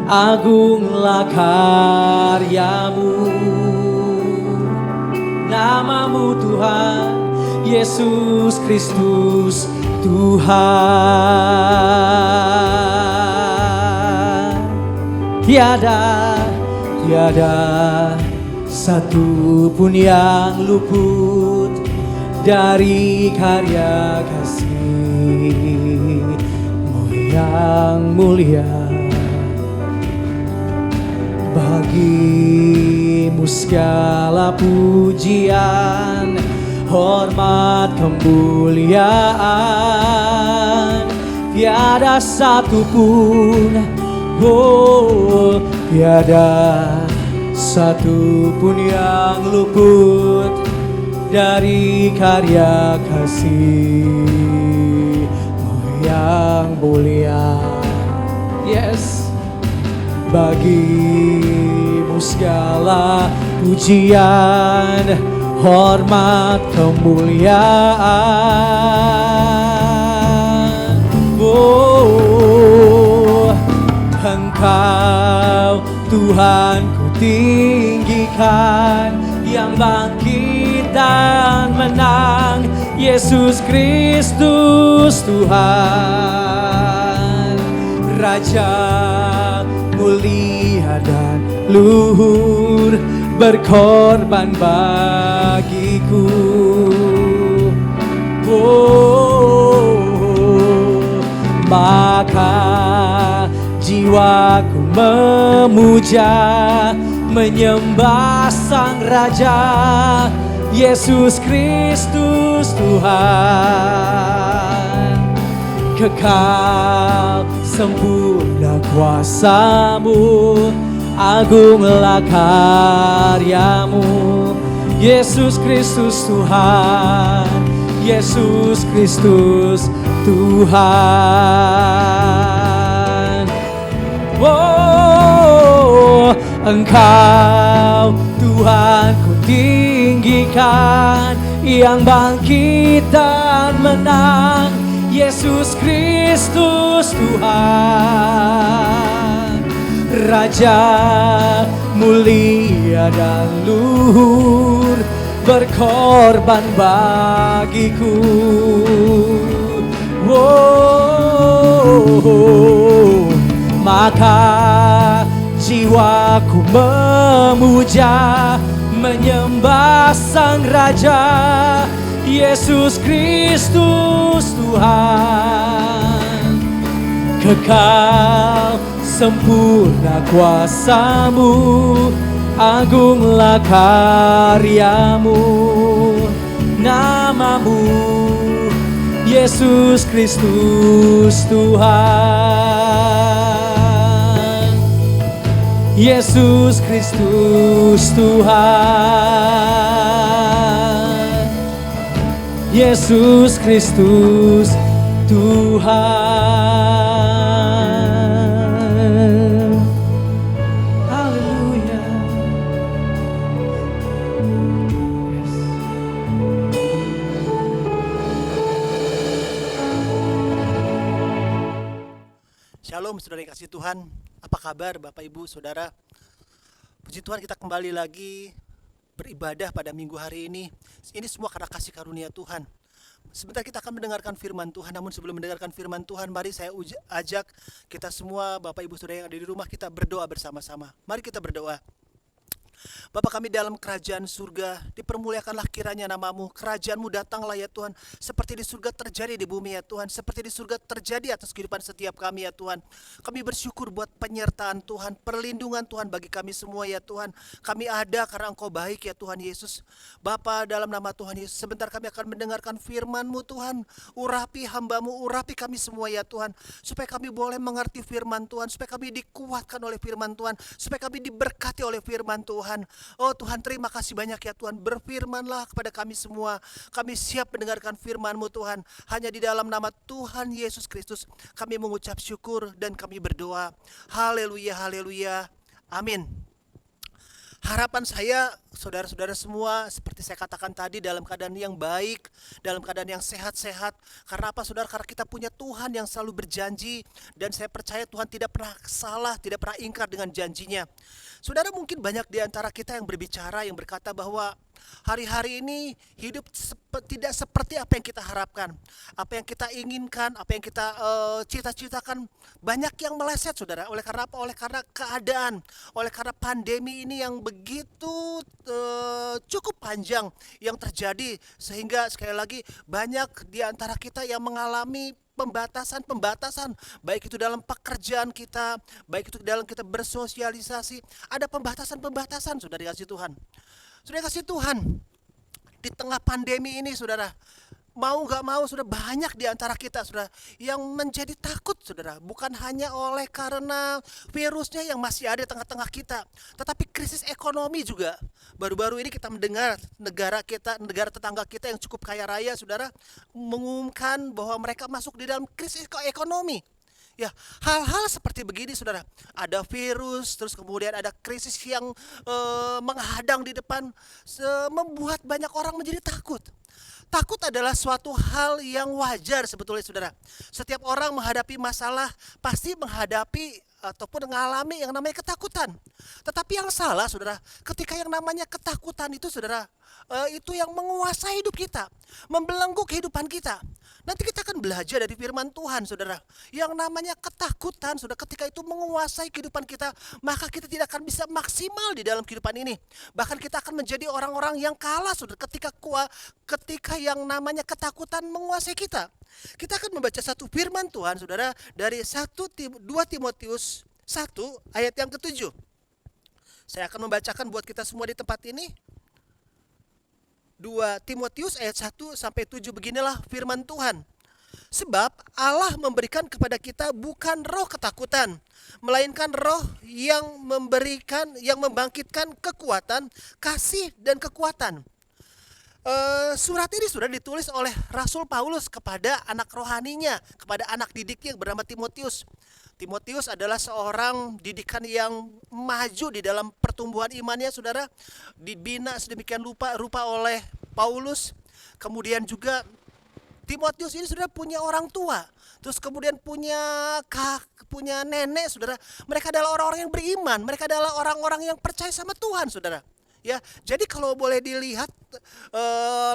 agunglah karya-Mu. Nama-Mu Tuhan, Yesus Kristus Tuhan. Tiada satu pun yang luput dari karya kasih-Mu yang mulia. Bagi-Mu segala pujian, hormat, kemuliaan. Tiada satu pun, oh, tiada satu pun yang luput dari karya kasih-Mu yang mulia. Yes. Bagi-Mu segala pujian, hormat, kemuliaan. Oh, Engkau Tuhan ku tinggikan, yang bangkit dan menang, Yesus Kristus Tuhan. Raja mulia dan luhur, berkorban bagiku. Oh, maka jiwaku memuja, menyembah Sang Raja, Yesus Kristus Tuhan. Kekal sempurna kuasa-Mu, agunglah karya-Mu, Yesus Kristus Tuhan, Yesus Kristus Tuhan. Oh, Engkau Tuhan ku tinggikan, yang bangkit dan menang, Yesus Kristus Tuhan. Raja mulia dan luhur, berkorban bagiku. Oh, maka jiwaku memuja, menyembah Sang Raja, Yesus Kristus Tuhan. kekal sempurna kuasamu, agunglah karyamu, namamu Yesus Kristus Tuhan. Yesus Kristus Tuhan. Yesus Kristus Tuhan. Haleluya. Shalom saudara yang kasih Tuhan, apa kabar Bapak Ibu Saudara? Puji Tuhan, kita kembali lagi beribadah pada minggu hari ini. Ini semua karena kasih karunia Tuhan. Sebentar kita akan mendengarkan firman Tuhan, namun sebelum mendengarkan firman Tuhan, mari saya ajak kita semua Bapak Ibu Saudara yang ada di rumah, kita berdoa bersama-sama. Mari kita berdoa. Bapa kami dalam kerajaan surga, dipermuliakanlah kiranya namamu, kerajaan-Mu datanglah ya Tuhan, seperti di surga terjadi di bumi ya Tuhan, seperti di surga terjadi atas kehidupan setiap kami ya Tuhan. Kami bersyukur buat penyertaan Tuhan, perlindungan Tuhan bagi kami semua ya Tuhan. Kami ada karena Engkau baik ya Tuhan Yesus. Bapa, dalam nama Tuhan Yesus, sebentar kami akan mendengarkan firman-Mu Tuhan. Urapi hamba-Mu, urapi kami semua ya Tuhan, supaya kami boleh mengerti firman Tuhan, supaya kami dikuatkan oleh firman Tuhan, supaya kami diberkati oleh firman Tuhan. Oh Tuhan, terima kasih banyak ya Tuhan. Berfirmanlah kepada kami semua. Kami siap mendengarkan firman-Mu Tuhan. Hanya di dalam nama Tuhan Yesus Kristus kami mengucap syukur dan kami berdoa. Haleluya, haleluya, amin. Harapan saya, saudara-saudara semua, seperti saya katakan tadi, dalam keadaan yang baik, dalam keadaan yang sehat-sehat. Karena apa saudara? Karena kita punya Tuhan yang selalu berjanji, dan saya percaya Tuhan tidak pernah salah, tidak pernah ingkar dengan janjinya. Saudara, mungkin banyak di antara kita yang berbicara, yang berkata bahwa hari-hari ini hidup tidak seperti apa yang kita harapkan, apa yang kita inginkan, apa yang kita cita-citakan. Banyak yang meleset saudara. Oleh karena apa? Oleh karena keadaan, oleh karena pandemi ini yang begitu cukup panjang yang terjadi, sehingga sekali lagi banyak di antara kita yang mengalami pembatasan, baik itu dalam pekerjaan kita, baik itu dalam kita bersosialisasi. Ada pembatasan, saudara kasih Tuhan. Saudara kasih Tuhan, di tengah pandemi ini saudara, mau gak mau sudah banyak di antara kita saudara yang menjadi takut saudara. Bukan hanya oleh karena virusnya yang masih ada di tengah-tengah kita, tetapi krisis ekonomi juga. Baru-baru ini kita mendengar negara tetangga kita yang cukup kaya raya saudara, mengumumkan bahwa mereka masuk di dalam krisis ekonomi. Ya, hal-hal seperti begini saudara, ada virus, terus kemudian ada krisis yang menghadang di depan, membuat banyak orang menjadi takut. Takut adalah suatu hal yang wajar sebetulnya saudara. Setiap orang menghadapi masalah pasti menghadapi ataupun mengalami yang namanya ketakutan. Tetapi yang salah saudara, ketika yang namanya ketakutan itu saudara, itu yang menguasai hidup kita, membelenggu kehidupan kita. Nanti kita akan belajar dari firman Tuhan saudara. Yang namanya ketakutan saudara, ketika itu menguasai kehidupan kita, maka kita tidak akan bisa maksimal di dalam kehidupan ini. Bahkan kita akan menjadi orang-orang yang kalah saudara, ketika yang namanya ketakutan menguasai kita. Kita akan membaca satu firman Tuhan saudara, dari 2 Timotius 1 ayat yang ke-7. Saya akan membacakan buat kita semua di tempat ini. 2 Timotius ayat 1 sampai 7, beginilah firman Tuhan. Sebab Allah memberikan kepada kita bukan roh ketakutan, melainkan roh yang membangkitkan kekuatan, kasih dan kekuatan. Surat ini sudah ditulis oleh Rasul Paulus kepada anak rohaninya, kepada anak didiknya yang bernama Timotius. Timotius adalah seorang didikan yang maju di dalam pertumbuhan imannya saudara, dibina sedemikian rupa oleh Paulus. Kemudian juga Timotius ini sudah punya orang tua, terus kemudian punya nenek saudara. Mereka adalah orang-orang yang beriman, mereka adalah orang-orang yang percaya sama Tuhan saudara. Ya, jadi kalau boleh dilihat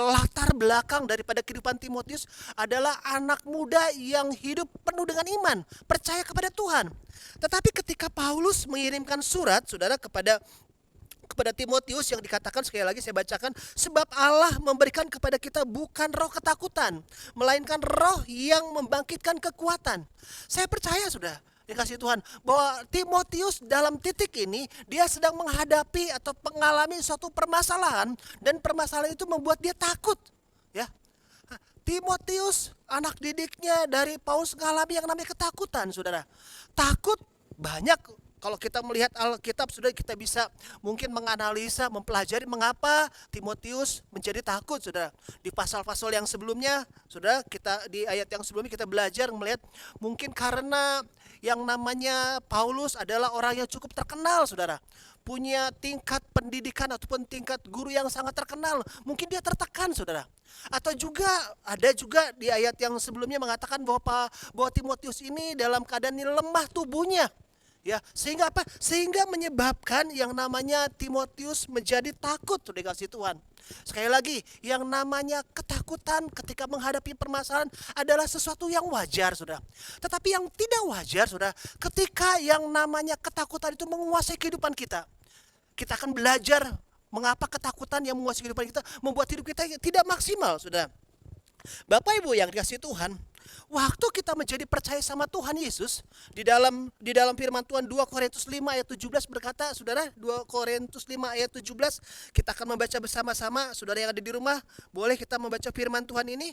latar belakang daripada kehidupan Timotius adalah anak muda yang hidup penuh dengan iman, percaya kepada Tuhan. Tetapi ketika Paulus mengirimkan surat saudara kepada kepada Timotius yang dikatakan, sekali lagi saya bacakan, sebab Allah memberikan kepada kita bukan roh ketakutan, melainkan roh yang membangkitkan kekuatan. Saya percaya sudah dikasih Tuhan bahwa Timotius dalam titik ini dia sedang menghadapi atau mengalami suatu permasalahan, dan permasalahan itu membuat dia takut, ya. Timotius, anak didiknya dari Paulus, mengalami yang namanya ketakutan, saudara. Takut banyak. Kalau kita melihat Alkitab, sudah kita bisa mungkin menganalisa, mempelajari mengapa Timotius menjadi takut, saudara. Di pasal-pasal yang sebelumnya, saudara, kita di ayat yang sebelumnya kita belajar melihat mungkin karena yang namanya Paulus adalah orang yang cukup terkenal, saudara. Punya tingkat pendidikan ataupun tingkat guru yang sangat terkenal. Mungkin dia tertekan, saudara. Atau juga ada juga di ayat yang sebelumnya mengatakan bahwa Timotius ini dalam keadaan lemah tubuhnya. Ya, sehingga apa? Sehingga menyebabkan yang namanya Timotius menjadi takut, sudah dikasih Tuhan. Sekali lagi, yang namanya ketakutan ketika menghadapi permasalahan adalah sesuatu yang wajar, saudara. Tetapi yang tidak wajar, saudara, ketika yang namanya ketakutan itu menguasai kehidupan kita. Kita akan belajar mengapa ketakutan yang menguasai kehidupan kita membuat hidup kita tidak maksimal, saudara. Bapak Ibu yang dikasih Tuhan, waktu kita menjadi percaya sama Tuhan Yesus, di dalam firman Tuhan 2 Korintus 5 ayat 17 berkata, saudara, 2 Korintus 5 ayat 17, kita akan membaca bersama-sama. Saudara yang ada di rumah, boleh kita membaca firman Tuhan ini?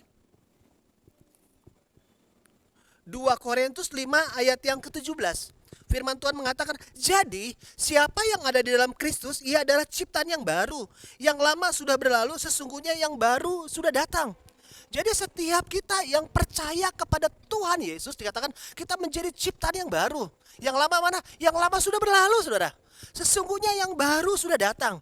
2 Korintus 5 ayat yang ke-17. Firman Tuhan mengatakan, jadi siapa yang ada di dalam Kristus, ia adalah ciptaan yang baru. Yang lama sudah berlalu, sesungguhnya yang baru sudah datang. Jadi setiap kita yang percaya kepada Tuhan Yesus, dikatakan kita menjadi ciptaan yang baru. Yang lama mana? Yang lama sudah berlalu, saudara. Sesungguhnya yang baru sudah datang.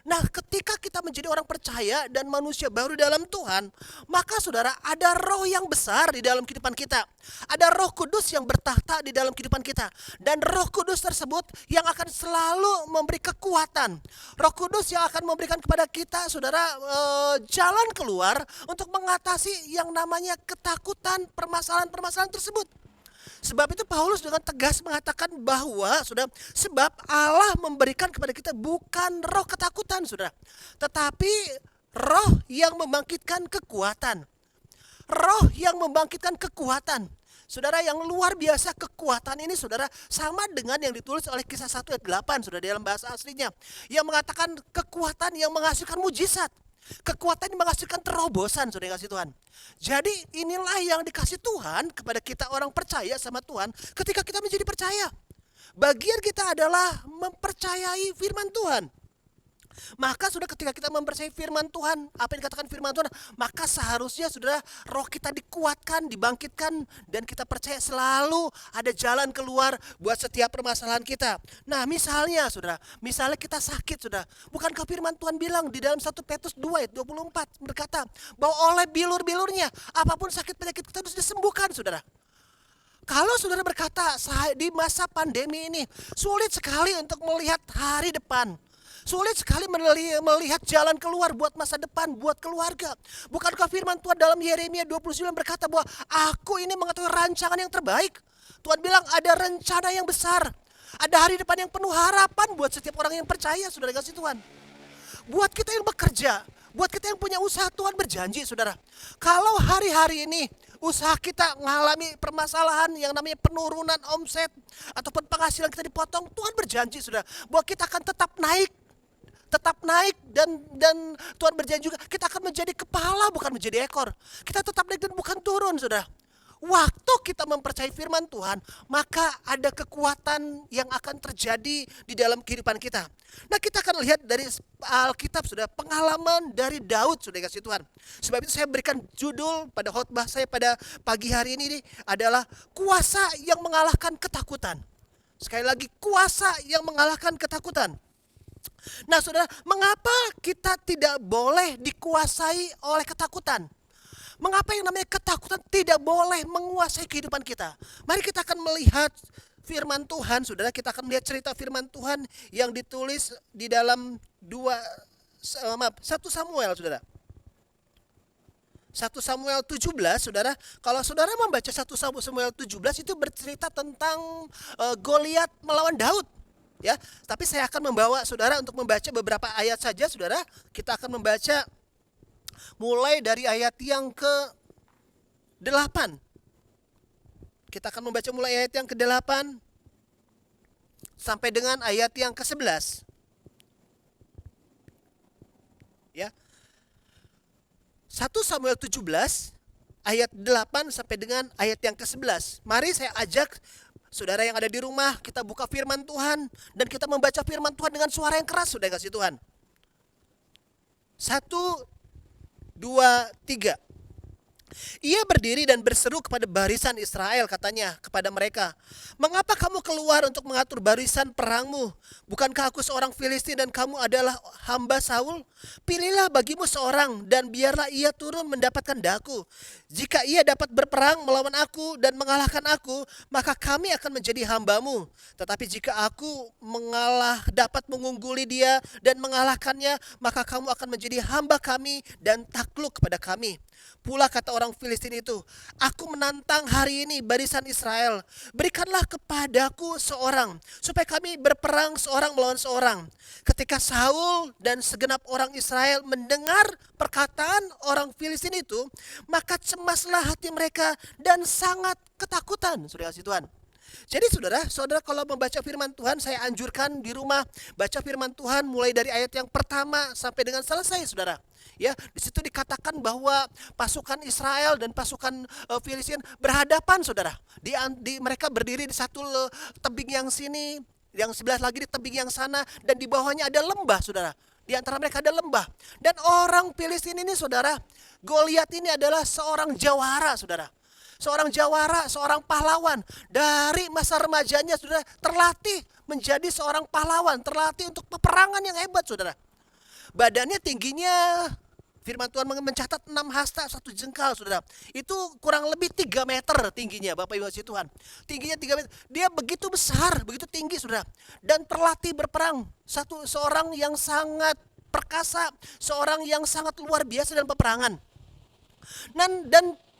Nah, ketika kita menjadi orang percaya dan manusia baru dalam Tuhan, maka saudara, ada roh yang besar di dalam kehidupan kita. Ada Roh Kudus yang bertahta di dalam kehidupan kita. Dan Roh Kudus tersebut yang akan selalu memberi kekuatan. Roh Kudus yang akan memberikan kepada kita, saudara, jalan keluar untuk mengatasi yang namanya ketakutan, permasalahan-permasalahan tersebut. Sebab itu Paulus dengan tegas mengatakan bahwa, saudara, sebab Allah memberikan kepada kita bukan roh ketakutan, saudara, tetapi roh yang membangkitkan kekuatan. Roh yang membangkitkan kekuatan. Saudara, yang luar biasa kekuatan ini, saudara, sama dengan yang ditulis oleh Kisah 1 ayat 8, saudara, dalam bahasa aslinya, yang mengatakan kekuatan yang menghasilkan mujizat. Kekuatan yang menghasilkan terobosan, saudara kasih Tuhan. Jadi inilah yang dikasih Tuhan kepada kita orang percaya sama Tuhan ketika kita menjadi percaya. Bagian kita adalah mempercayai firman Tuhan. Maka sudah ketika kita mempercayai firman Tuhan, apa yang dikatakan firman Tuhan, maka seharusnya saudara, roh kita dikuatkan, dibangkitkan, dan kita percaya selalu ada jalan keluar buat setiap permasalahan kita. Nah, misalnya saudara, misalnya kita sakit, saudara, bukankah firman Tuhan bilang di dalam 1 Petrus 2 ayat 24 berkata bahwa oleh bilur-bilurnya apapun sakit penyakit kita harus disembuhkan, saudara. Kalau saudara berkata di masa pandemi ini sulit sekali untuk melihat hari depan, sulit sekali melihat jalan keluar buat masa depan, buat keluarga. Bukankah firman Tuhan dalam Yeremia 29 berkata bahwa aku ini mengetahui rancangan yang terbaik. Tuhan bilang ada rencana yang besar. Ada hari depan yang penuh harapan buat setiap orang yang percaya, saudara kasih Tuhan. Buat kita yang bekerja, buat kita yang punya usaha, Tuhan berjanji, saudara. Kalau hari-hari ini usaha kita mengalami permasalahan yang namanya penurunan omset ataupun penghasilan kita dipotong, Tuhan berjanji, saudara, bahwa kita akan tetap naik dan Tuhan berjanji juga kita akan menjadi kepala bukan menjadi ekor. Kita tetap naik dan bukan turun, saudara. Waktu kita mempercayai firman Tuhan, maka ada kekuatan yang akan terjadi di dalam kehidupan kita. Nah, kita akan lihat dari Alkitab, saudara, pengalaman dari Daud, saudara kasih Tuhan. Sebab itu saya berikan judul pada khotbah saya pada pagi hari ini adalah kuasa yang mengalahkan ketakutan. Sekali lagi, kuasa yang mengalahkan ketakutan. Nah, saudara, mengapa kita tidak boleh dikuasai oleh ketakutan? Mengapa yang namanya ketakutan tidak boleh menguasai kehidupan kita? Mari kita akan melihat firman Tuhan, saudara. Kita akan melihat cerita firman Tuhan yang ditulis di dalam 1 Samuel, saudara. 1 Samuel 17, saudara. Kalau saudara membaca 1 Samuel 17 itu bercerita tentang Goliat melawan Daud. Ya, tapi saya akan membawa saudara untuk membaca beberapa ayat saja, saudara. Kita akan membaca mulai dari ayat yang ke-8. Kita akan membaca mulai ayat yang ke-8 sampai dengan ayat yang ke-11. Ya. 1 Samuel 17 ayat 8 sampai dengan ayat yang ke-11. Mari saya ajak saudara yang ada di rumah, kita buka firman Tuhan dan kita membaca firman Tuhan dengan suara yang keras, sudah kasih Tuhan. 1, 2, 3. Ia berdiri dan berseru kepada barisan Israel, katanya kepada mereka, "Mengapa kamu keluar untuk mengatur barisan perangmu? Bukankah aku seorang Filistin dan kamu adalah hamba Saul? Pilihlah bagimu seorang dan biarlah ia turun mendapatkan daku. Jika ia dapat berperang melawan aku dan mengalahkan aku, maka kami akan menjadi hambamu. Tetapi jika aku dapat mengungguli dia dan mengalahkannya, maka kamu akan menjadi hamba kami dan takluk kepada kami." Pula kata orang Filistin itu, "Aku menantang hari ini barisan Israel. Berikanlah kepadaku seorang, supaya kami berperang seorang melawan seorang." Ketika Saul dan segenap orang Israel mendengar perkataan orang Filistin itu, maka cemaslah hati mereka dan sangat ketakutan. Saudara kasih Tuhan. Jadi saudara kalau membaca firman Tuhan, saya anjurkan di rumah baca firman Tuhan mulai dari ayat yang pertama sampai dengan selesai, saudara. Ya, di situ dikatakan bahwa pasukan Israel dan pasukan Filistin berhadapan, saudara. Mereka berdiri di satu tebing yang sini, yang sebelah lagi di tebing yang sana, dan di bawahnya ada lembah, saudara. Di antara mereka ada lembah. Dan orang Filistin ini, saudara, Goliat ini adalah seorang jawara, saudara. Seorang jawara, seorang pahlawan. Dari masa remajanya sudah terlatih menjadi seorang pahlawan, terlatih untuk peperangan yang hebat, saudara. Badannya tingginya, firman Tuhan mencatat 6 hasta 1 jengkal, saudara. Itu kurang lebih 3 meter tingginya, Bapak Ibu kasih Tuhan. Tingginya 3 meter. Dia begitu besar, begitu tinggi, saudara. Dan terlatih berperang. Seorang yang sangat perkasa, seorang yang sangat luar biasa dalam peperangan.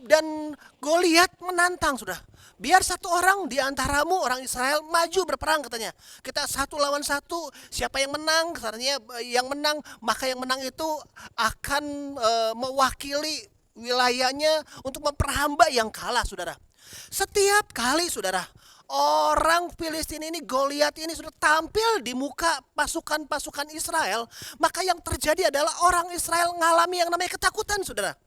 Dan Goliat menantang, sudah. Biar satu orang di antaramu, orang Israel, maju berperang, katanya. Kita 1 lawan 1, siapa yang menang, katanya yang menang, maka yang menang itu akan mewakili wilayahnya untuk memperhamba yang kalah, saudara. Setiap kali, saudara, orang Filistin ini, Goliat ini sudah tampil di muka pasukan-pasukan Israel, maka yang terjadi adalah orang Israel mengalami yang namanya ketakutan, saudara.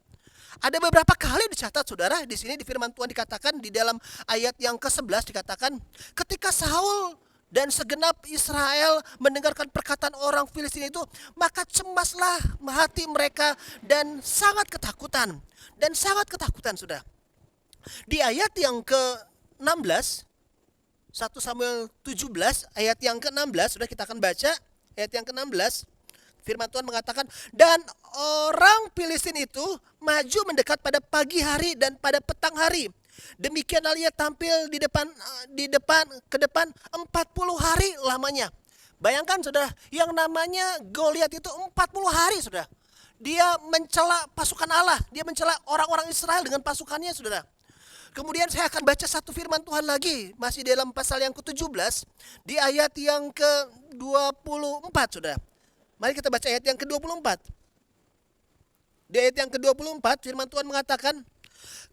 Ada beberapa kali dicatat, saudara, di sini di firman Tuhan dikatakan di dalam ayat yang ke-11 dikatakan, ketika Saul dan segenap Israel mendengarkan perkataan orang Filistin itu, maka cemaslah hati mereka dan sangat ketakutan. Dan sangat ketakutan, saudara. Di ayat yang ke-16, 1 Samuel 17 ayat yang ke-16, sudah kita akan baca ayat yang ke-16. Firman Tuhan mengatakan, dan orang Filistin itu maju mendekat pada pagi hari dan pada petang hari. Demikianlah ia tampil ke depan 40 hari lamanya. Bayangkan, saudara, yang namanya Goliat itu 40 hari, saudara. Dia mencela pasukan Allah, dia mencela orang-orang Israel dengan pasukannya, saudara. Kemudian saya akan baca satu firman Tuhan lagi, masih dalam pasal yang ke-17, di ayat yang ke-24, saudara. Mari kita baca ayat yang ke-24. Di ayat yang ke-24 firman Tuhan mengatakan,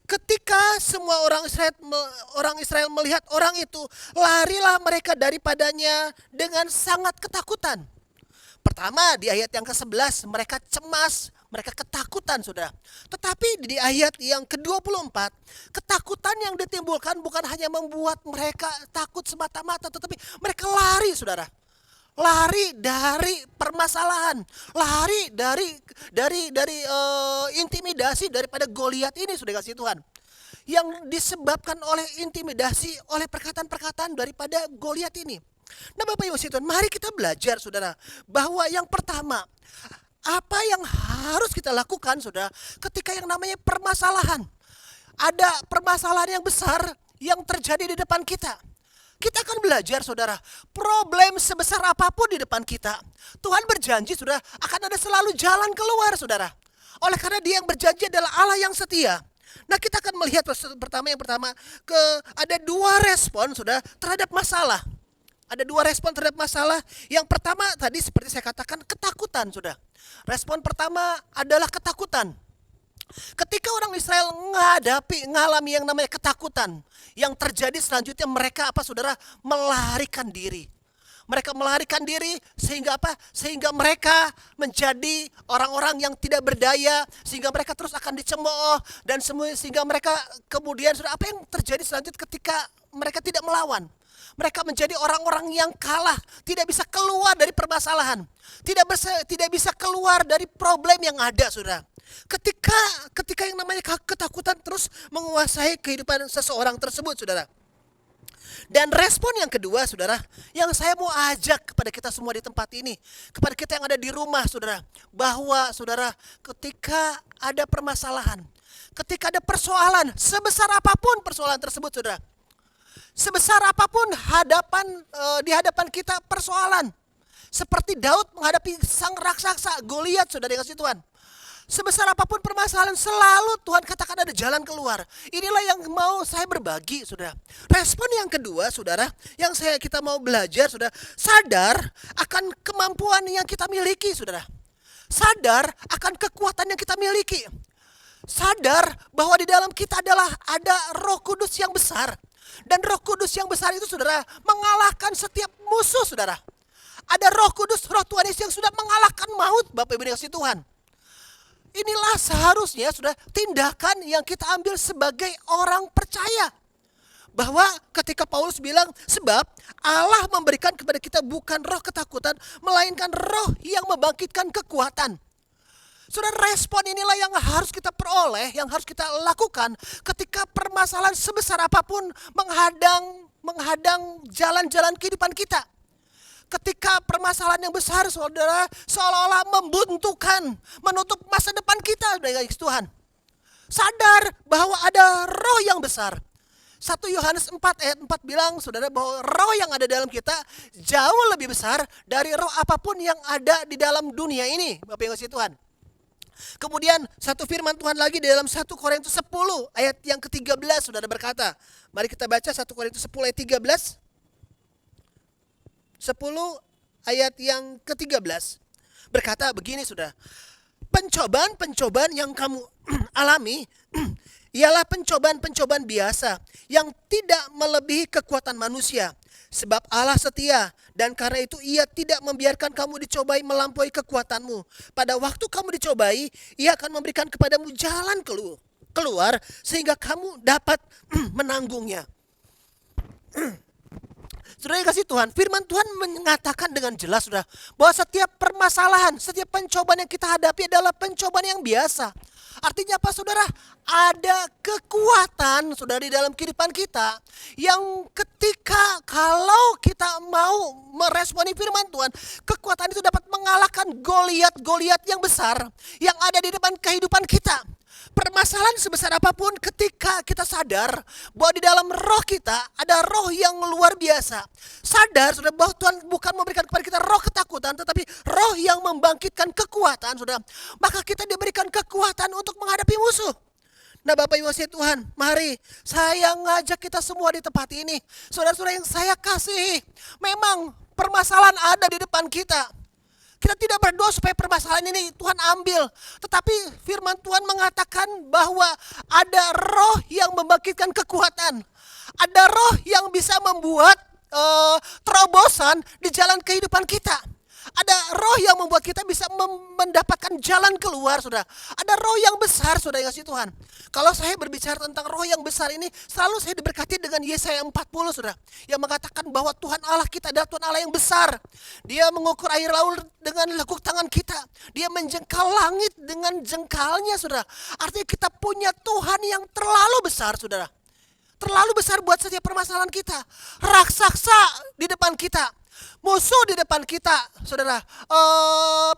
ketika semua orang Israel melihat orang itu, larilah mereka daripadanya dengan sangat ketakutan. Pertama, di ayat yang ke-11 mereka cemas, mereka ketakutan, saudara. Tetapi di ayat yang ke-24, ketakutan yang ditimbulkan bukan hanya membuat mereka takut semata-mata, tetapi mereka lari, saudara. Lari dari permasalahan, lari dari intimidasi daripada Goliat ini, sudah kasih Tuhan. Yang disebabkan oleh intimidasi, oleh perkataan-perkataan daripada Goliat ini. Nah, Bapak Ibu Tuhan, mari kita belajar, saudara, bahwa yang pertama, apa yang harus kita lakukan, saudara, ketika yang namanya permasalahan. Ada permasalahan yang besar yang terjadi di depan kita. Kita akan belajar, saudara, problem sebesar apapun di depan kita, Tuhan berjanji, saudara, akan ada selalu jalan keluar, saudara. Oleh karena Dia yang berjanji adalah Allah yang setia. Nah, kita akan melihat yang pertama ada 2 respon, saudara, terhadap masalah. Ada 2 respon terhadap masalah. Yang pertama tadi seperti saya katakan, ketakutan, saudara. Respon pertama adalah ketakutan. Ketika orang Israel mengalami yang namanya ketakutan, yang terjadi selanjutnya mereka saudara? Melarikan diri. Mereka melarikan diri sehingga Sehingga mereka menjadi orang-orang yang tidak berdaya, sehingga mereka terus akan dicemooh dan sehingga mereka kemudian saudara, apa yang terjadi selanjutnya ketika mereka tidak melawan? Mereka menjadi orang-orang yang kalah, tidak bisa keluar dari permasalahan, tidak bisa keluar dari problem yang ada, saudara. Ketika yang namanya ketakutan terus menguasai kehidupan seseorang tersebut, saudara. Dan respon yang kedua, saudara, yang saya mau ajak kepada kita semua di tempat ini, kepada kita yang ada di rumah, saudara, bahwa saudara, ketika ada permasalahan, ketika ada persoalan, sebesar apapun persoalan tersebut, saudara, sebesar apapun di hadapan kita persoalan, seperti Daud menghadapi sang raksasa Goliat, saudara yang kasih Tuhan. Sebesar apapun permasalahan, selalu Tuhan katakan ada jalan keluar. Inilah yang mau saya berbagi, saudara. Respon yang kedua, saudara, yang kita mau belajar, saudara, sadar akan kemampuan yang kita miliki, saudara. Sadar akan kekuatan yang kita miliki. Sadar bahwa di dalam kita ada Roh Kudus yang besar. Dan Roh Kudus yang besar itu, saudara, mengalahkan setiap musuh, saudara. Ada Roh Kudus, Roh Tuhan Yesus yang sudah mengalahkan maut, Bapak Ibu dikasihi Tuhan. Inilah seharusnya sudah tindakan yang kita ambil sebagai orang percaya. Bahwa ketika Paulus bilang, sebab Allah memberikan kepada kita bukan roh ketakutan, melainkan roh yang membangkitkan kekuatan. Saudara, respon inilah yang harus kita peroleh, yang harus kita lakukan ketika permasalahan sebesar apapun menghadang jalan-jalan kehidupan kita. Ketika permasalahan yang besar, saudara, seolah-olah membuntukan, menutup masa depan kita, saudara Tuhan. Sadar bahwa ada roh yang besar. 1 Yohanes 4 ayat 4 bilang, saudara, bahwa roh yang ada dalam kita jauh lebih besar dari roh apapun yang ada di dalam dunia ini, Bapak yang kasih Tuhan. Kemudian satu firman Tuhan lagi di dalam 1 Korintus 10 ayat yang ke-13, saudara berkata. Mari kita baca 1 Korintus 10 ayat 13. 10 ayat yang ke-13 berkata begini, saudara. Pencobaan-pencobaan yang kamu alami ialah pencobaan-pencobaan biasa yang tidak melebihi kekuatan manusia. Sebab Allah setia dan karena itu Ia tidak membiarkan kamu dicobai melampaui kekuatanmu. Pada waktu kamu dicobai, Ia akan memberikan kepadamu jalan keluar sehingga kamu dapat menanggungnya. Saudara yang kasih Tuhan, firman Tuhan mengatakan dengan jelas, saudara, bahwa setiap permasalahan, setiap pencobaan yang kita hadapi adalah pencobaan yang biasa. Artinya apa, saudara? Ada kekuatan, saudara, di dalam kehidupan kita yang ketika kalau kita mau meresponi firman Tuhan, kekuatan itu dapat mengalahkan Goliat yang besar yang ada di depan kehidupan kita. Permasalahan sebesar apapun, ketika kita sadar bahwa di dalam roh kita ada roh yang luar biasa. Sadar, saudara, bahwa Tuhan bukan memberikan kepada kita roh ketakutan, tetapi roh yang membangkitkan kekuatan, saudara. Maka kita diberikan kekuatan untuk menghadapi musuh. Nah, Bapak Ibu Tuhan, mari saya ngajak kita semua di tempat ini, saudara-saudara yang saya kasihi. Memang permasalahan ada di depan kita. Kita tidak berdoa supaya permasalahan ini Tuhan ambil. Tetapi firman Tuhan mengatakan bahwa ada roh yang membangkitkan kekuatan. Ada roh yang bisa membuat terobosan di jalan kehidupan kita. Ada roh yang membuat kita bisa mendapatkan jalan keluar, saudara. Ada roh yang besar, saudara yang kasih Tuhan. Kalau saya berbicara tentang roh yang besar ini, selalu saya diberkati dengan Yesaya 40, saudara. Yang mengatakan bahwa Tuhan Allah kita adalah Tuhan Allah yang besar. Dia mengukur air laut dengan lekuk tangan kita. Dia menjengkal langit dengan jengkalnya, saudara. Artinya kita punya Tuhan yang terlalu besar, saudara. Terlalu besar buat setiap permasalahan kita. Raksasa di depan kita. Musuh di depan kita, saudara.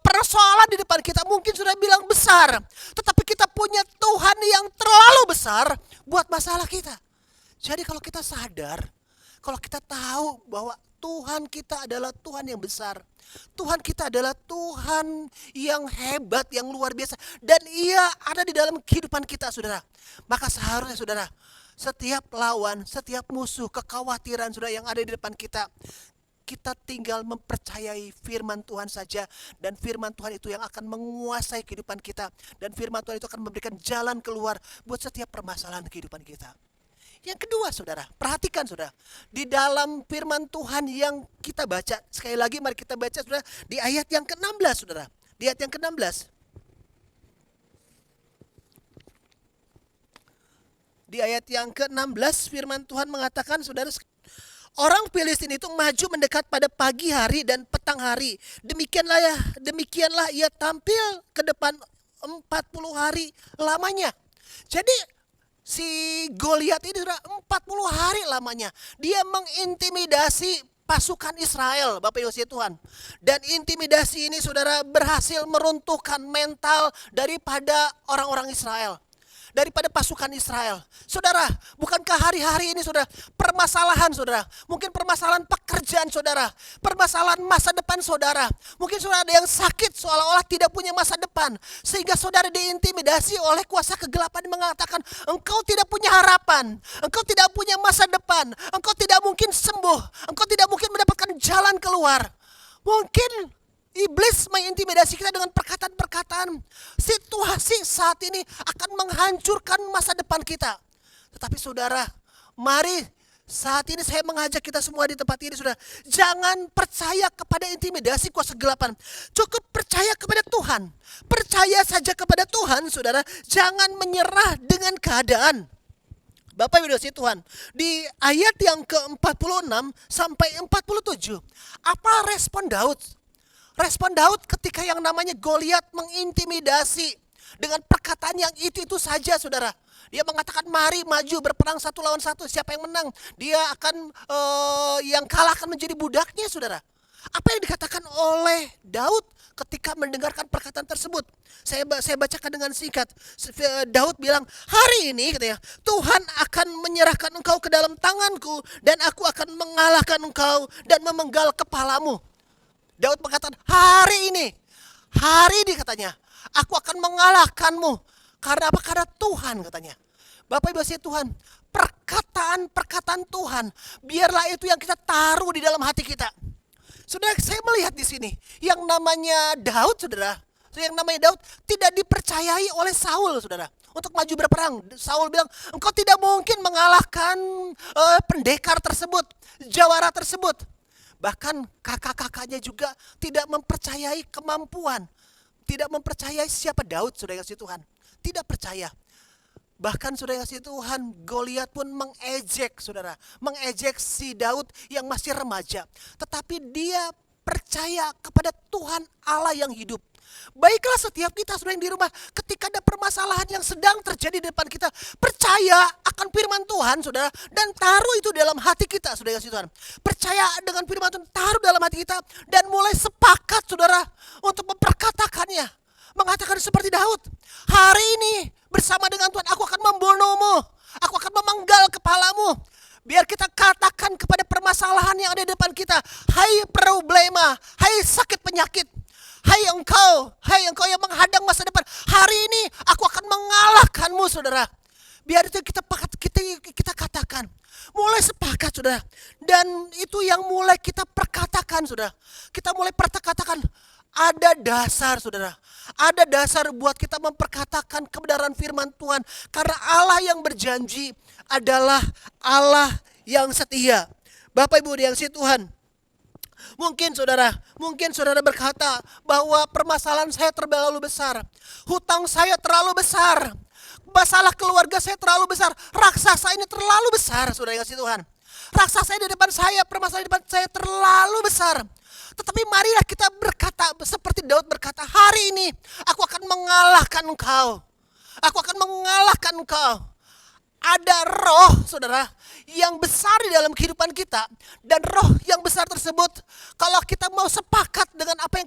Persoalan di depan kita mungkin sudah bilang besar. Tetapi kita punya Tuhan yang terlalu besar buat masalah kita. Jadi kalau kita sadar, kalau kita tahu bahwa Tuhan kita adalah Tuhan yang besar. Tuhan kita adalah Tuhan yang hebat, yang luar biasa. Dan Ia ada di dalam kehidupan kita, saudara. Maka seharusnya, saudara, setiap lawan, setiap musuh, kekhawatiran, saudara, yang ada di depan kita kita tinggal mempercayai firman Tuhan saja, dan firman Tuhan itu yang akan menguasai kehidupan kita, dan firman Tuhan itu akan memberikan jalan keluar buat setiap permasalahan kehidupan kita. Yang kedua, saudara, perhatikan saudara, di dalam firman Tuhan yang kita baca, sekali lagi mari kita baca saudara, di ayat yang ke-16 saudara, di ayat yang ke-16. Di ayat yang ke-16 firman Tuhan mengatakan, saudara, orang Filistin itu maju mendekat pada pagi hari dan petang hari. Demikianlah ia tampil ke depan 40 hari lamanya. Jadi si Goliat ini sudah 40 hari lamanya. Dia mengintimidasi pasukan Israel, Bapak Ibu Tuhan. Dan intimidasi ini saudara berhasil meruntuhkan mental daripada orang-orang Israel, daripada pasukan Israel. Saudara, bukankah hari-hari ini saudara, permasalahan saudara, mungkin permasalahan pekerjaan saudara, permasalahan masa depan saudara, mungkin saudara ada yang sakit seolah-olah tidak punya masa depan, sehingga saudara diintimidasi oleh kuasa kegelapan yang mengatakan engkau tidak punya harapan, engkau tidak punya masa depan, engkau tidak mungkin sembuh, engkau tidak mungkin mendapatkan jalan keluar. Mungkin iblis mengintimidasi kita dengan perkataan-perkataan. Situasi saat ini akan menghancurkan masa depan kita. Tetapi saudara, mari saat ini saya mengajak kita semua di tempat ini saudara, jangan percaya kepada intimidasi kuasa kegelapan. Cukup percaya kepada Tuhan. Percaya saja kepada Tuhan saudara, jangan menyerah dengan keadaan. Bapak Ibu Tuhan, di ayat yang ke-46 sampai 47, apa respon Daud? Respon Daud ketika yang namanya Goliat mengintimidasi dengan perkataan yang itu saja saudara. Dia mengatakan mari maju berperang satu lawan satu, siapa yang menang dia akan yang kalah akan menjadi budaknya saudara. Apa yang dikatakan oleh Daud ketika mendengarkan perkataan tersebut? Saya bacakan dengan singkat. Daud bilang, hari ini katanya, Tuhan akan menyerahkan engkau ke dalam tanganku, dan aku akan mengalahkan engkau dan memenggal kepalamu. Daud mengatakan, hari ini katanya, aku akan mengalahkanmu. Karena apa? Karena Tuhan katanya. Bapak Ibu Tuhan, perkataan Tuhan, biarlah itu yang kita taruh di dalam hati kita. Saudara, saya melihat di sini, yang namanya Daud saudara, tidak dipercayai oleh Saul saudara, untuk maju berperang. Saul bilang, engkau tidak mungkin mengalahkan pendekar tersebut, jawara tersebut. Bahkan kakak-kakaknya juga tidak mempercayai kemampuan, tidak mempercayai siapa Daud, saudara kasih Tuhan. Tidak percaya. Bahkan saudara kasih Tuhan, Goliat pun mengejek saudara, mengejek si Daud yang masih remaja. Tetapi dia percaya kepada Tuhan Allah yang hidup. Baiklah setiap kita saudara yang di rumah, ketika ada permasalahan yang sedang terjadi di depan kita, percaya akan firman Tuhan saudara, dan taruh itu dalam hati kita saudara kasih Tuhan. Percaya dengan firman Tuhan, taruh dalam hati kita, dan mulai sepakat saudara untuk memperkatakannya. Mengatakan seperti Daud, hari ini bersama dengan Tuhan aku akan membunuhmu, aku akan memenggal kepalamu. Biar kita katakan kepada permasalahan yang ada di depan kita, hai problema, hai sakit penyakit, hai engkau yang menghadang masa depan, hari ini aku akan mengalahkanmu saudara. Biar itu kita katakan, mulai sepakat saudara, dan itu yang mulai kita perkatakan saudara. Kita mulai perkatakan, ada dasar saudara, ada dasar buat kita memperkatakan kebenaran firman Tuhan. Karena Allah yang berjanji adalah Allah yang setia. Bapak Ibu yang kasih Tuhan, mungkin saudara berkata bahwa permasalahan saya terlalu besar, hutang saya terlalu besar, masalah keluarga saya terlalu besar, raksasa ini terlalu besar saudara yang kasih Tuhan. Raksasa di depan saya, permasalahan di depan saya terlalu besar. Tetapi marilah kita berkata seperti Daud berkata, hari ini aku akan mengalahkan engkau. Aku akan mengalahkan engkau. Ada roh saudara yang besar di dalam kehidupan kita. Dan roh yang besar tersebut, kalau kita mau sepakat dengan apa yang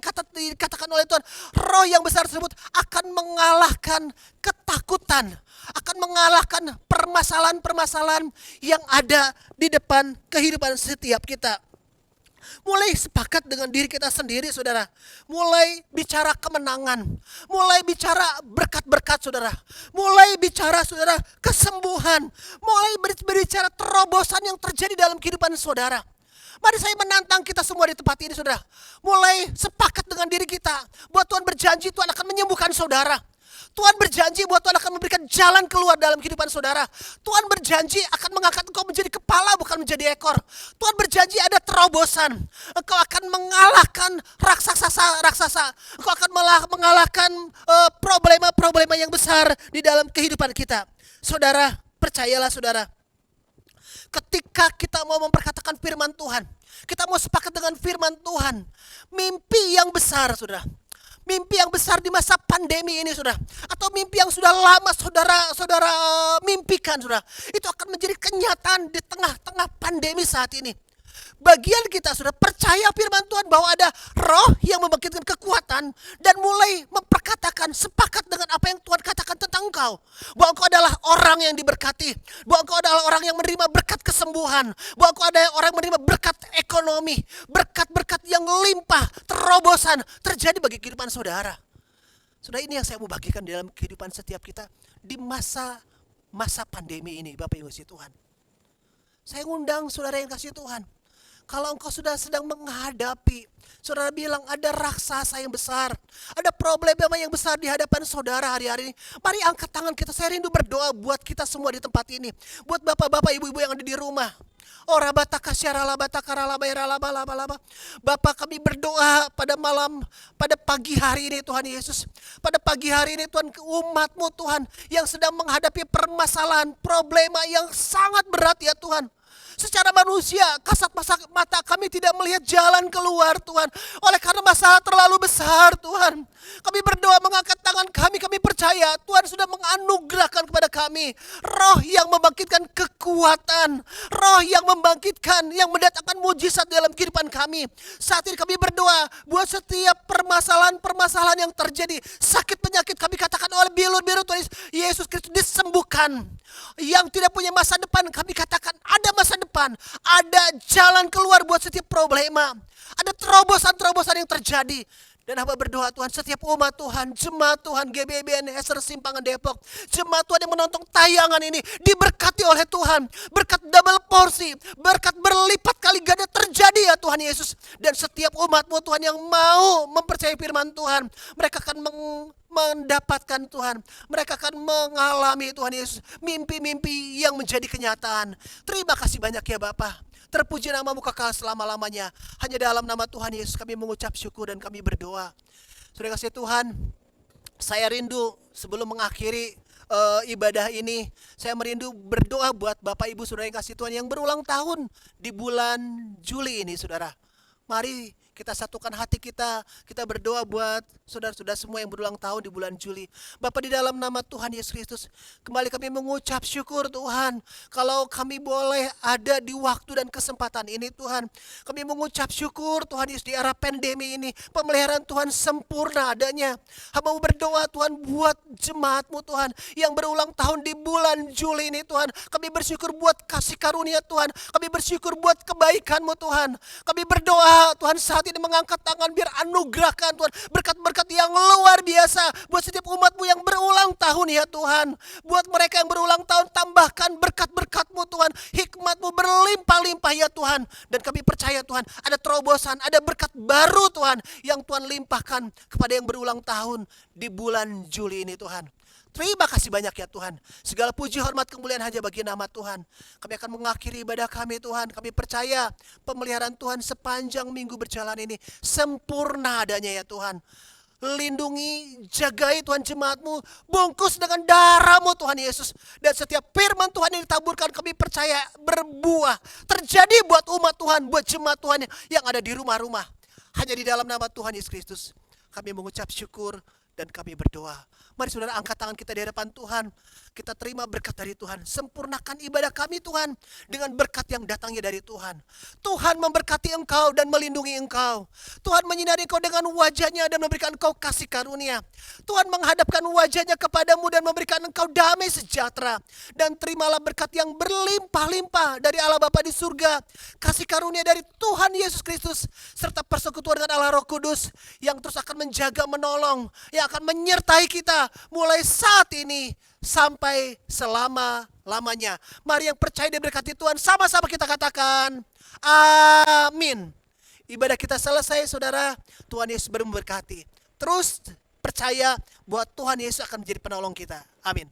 dikatakan oleh Tuhan, roh yang besar tersebut akan mengalahkan ketakutan, akan mengalahkan permasalahan-permasalahan yang ada di depan kehidupan setiap kita. Mulai sepakat dengan diri kita sendiri saudara. Mulai bicara kemenangan. Mulai bicara berkat-berkat saudara. Mulai bicara saudara kesembuhan. Mulai berbicara terobosan yang terjadi dalam kehidupan saudara. Mari saya menantang kita semua di tempat ini saudara. Mulai sepakat dengan diri kita. Buat Tuhan berjanji Tuhan akan menyembuhkan saudara. Tuhan berjanji bahwa Tuhan akan memberikan jalan keluar dalam kehidupan saudara. Tuhan berjanji akan mengangkat engkau menjadi kepala bukan menjadi ekor. Tuhan berjanji ada terobosan. Engkau akan mengalahkan raksasa. Engkau akan mengalahkan problema-problema yang besar di dalam kehidupan kita. Saudara, percayalah saudara. Ketika kita mau memperkatakan firman Tuhan, kita mau sepakat dengan firman Tuhan, mimpi yang besar saudara, mimpi yang besar di masa pandemi ini saudara, atau mimpi yang sudah lama saudara mimpikan saudara, itu akan menjadi kenyataan di tengah-tengah pandemi saat ini. Bagian kita sudah percaya firman Tuhan bahwa ada roh yang membangkitkan kekuatan dan mulai memperkatakan sepakat dengan apa yang Tuhan katakan tentang engkau. Bahwa engkau adalah orang yang diberkati, bahwa engkau adalah orang yang menerima berkat kesembuhan, bahwa engkau adalah orang yang menerima berkat ekonomi, berkat-berkat yang limpah, terobosan terjadi bagi kehidupan saudara. Saudara, ini yang saya mau bagikan dalam kehidupan setiap kita di masa pandemi ini, Bapak Ibu kasih Tuhan. Saya ngundang saudara yang kasih Tuhan. Kalau engkau sudah sedang menghadapi, saudara bilang ada raksasa yang besar, ada problema yang besar di hadapan saudara hari-hari ini. Mari angkat tangan kita, saya rindu berdoa buat kita semua di tempat ini. Buat bapak-bapak, ibu-ibu yang ada di rumah. Bapak, kami berdoa pada pagi hari ini Tuhan Yesus. Pada pagi hari ini Tuhan, umat-Mu Tuhan yang sedang menghadapi permasalahan, problema yang sangat berat ya Tuhan. Secara manusia, kasat mata kami tidak melihat jalan keluar Tuhan. Oleh karena masalah terlalu besar Tuhan. Kami berdoa mengangkat tangan kami percaya Tuhan sudah menganugerahkan kepada kami roh yang membangkitkan kekuatan. Roh yang membangkitkan, yang mendatangkan mujizat dalam kehidupan kami. Saat ini kami berdoa buat setiap permasalahan yang terjadi. Sakit penyakit kami katakan oleh bilu-biru Tuhan Yesus Kristus disembuhkan. Yang tidak punya masa depan kami katakan ada masa depan, ada jalan keluar buat setiap problema, ada terobosan-terobosan yang terjadi. Dan hamba berdoa Tuhan, setiap umat Tuhan, jemaat Tuhan, GBBN Eser Simpangan Depok, jemaat Tuhan yang menonton tayangan ini diberkati oleh Tuhan, berkat double porsi, berkat berlipat kali ganda terjadi ya Tuhan Yesus. Dan setiap umat-Mu Tuhan yang mau mempercayai firman Tuhan, mereka akan mendapatkan Tuhan, mereka akan mengalami Tuhan Yesus mimpi-mimpi yang menjadi kenyataan. Terima kasih banyak ya Bapa. Terpuji nama-Mu kekal selama-lamanya. Hanya dalam nama Tuhan Yesus kami mengucap syukur dan kami berdoa. Saudara kasih Tuhan, saya rindu sebelum mengakhiri ibadah ini, saya merindu berdoa buat Bapak Ibu Saudara yang kasih Tuhan yang berulang tahun di bulan Juli ini saudara. Mari kita satukan hati kita berdoa buat saudara-saudara semua yang berulang tahun di bulan Juli. Bapa, di dalam nama Tuhan Yesus Kristus, kembali kami mengucap syukur Tuhan, kalau kami boleh ada di waktu dan kesempatan ini Tuhan. Kami mengucap syukur Tuhan Yesus di era pandemi ini, pemeliharaan Tuhan sempurna adanya. Hamba berdoa Tuhan buat jemaat-Mu Tuhan yang berulang tahun di bulan Juli ini Tuhan. Kami bersyukur buat kasih karunia Tuhan, kami bersyukur buat kebaikan-Mu Tuhan. Kami berdoa Tuhan saat ini mengangkat tangan biar anugerahkan Tuhan berkat-berkat yang luar biasa buat setiap umat-Mu yang berulang tahun ya Tuhan. Buat mereka yang berulang tahun, tambahkan berkat-berkat-Mu Tuhan, hikmat-Mu berlimpah-limpah ya Tuhan. Dan kami percaya Tuhan ada terobosan, ada berkat baru Tuhan yang Tuhan limpahkan kepada yang berulang tahun di bulan Juli ini Tuhan. Terima kasih banyak ya Tuhan. Segala puji, hormat, kemuliaan hanya bagi nama Tuhan. Kami akan mengakhiri ibadah kami Tuhan. Kami percaya pemeliharaan Tuhan sepanjang minggu berjalan ini sempurna adanya ya Tuhan. Lindungi, jagai Tuhan jemaat-Mu, bungkus dengan darah-Mu Tuhan Yesus. Dan setiap firman Tuhan yang ditaburkan kami percaya berbuah. Terjadi buat umat Tuhan, buat jemaat Tuhan yang ada di rumah-rumah. Hanya di dalam nama Tuhan Yesus Kristus kami mengucap syukur dan kami berdoa. Mari saudara angkat tangan kita di hadapan Tuhan. Kita terima berkat dari Tuhan. Sempurnakan ibadah kami Tuhan dengan berkat yang datangnya dari Tuhan. Tuhan memberkati engkau dan melindungi engkau. Tuhan menyinari engkau dengan wajahnya dan memberikan engkau kasih karunia. Tuhan menghadapkan wajahnya kepadamu dan memberikan engkau damai sejahtera. Dan terimalah berkat yang berlimpah-limpah dari Allah Bapa di surga. Kasih karunia dari Tuhan Yesus Kristus. Serta persekutuan dengan Allah Roh Kudus yang terus akan menjaga, menolong, yang akan menyertai kita mulai saat ini sampai selama-lamanya. Mari yang percaya dan berkati Tuhan, sama-sama kita katakan Amin. Ibadah kita selesai saudara. Tuhan Yesus memberkati. Terus percaya bahwa Tuhan Yesus akan menjadi penolong kita. Amin.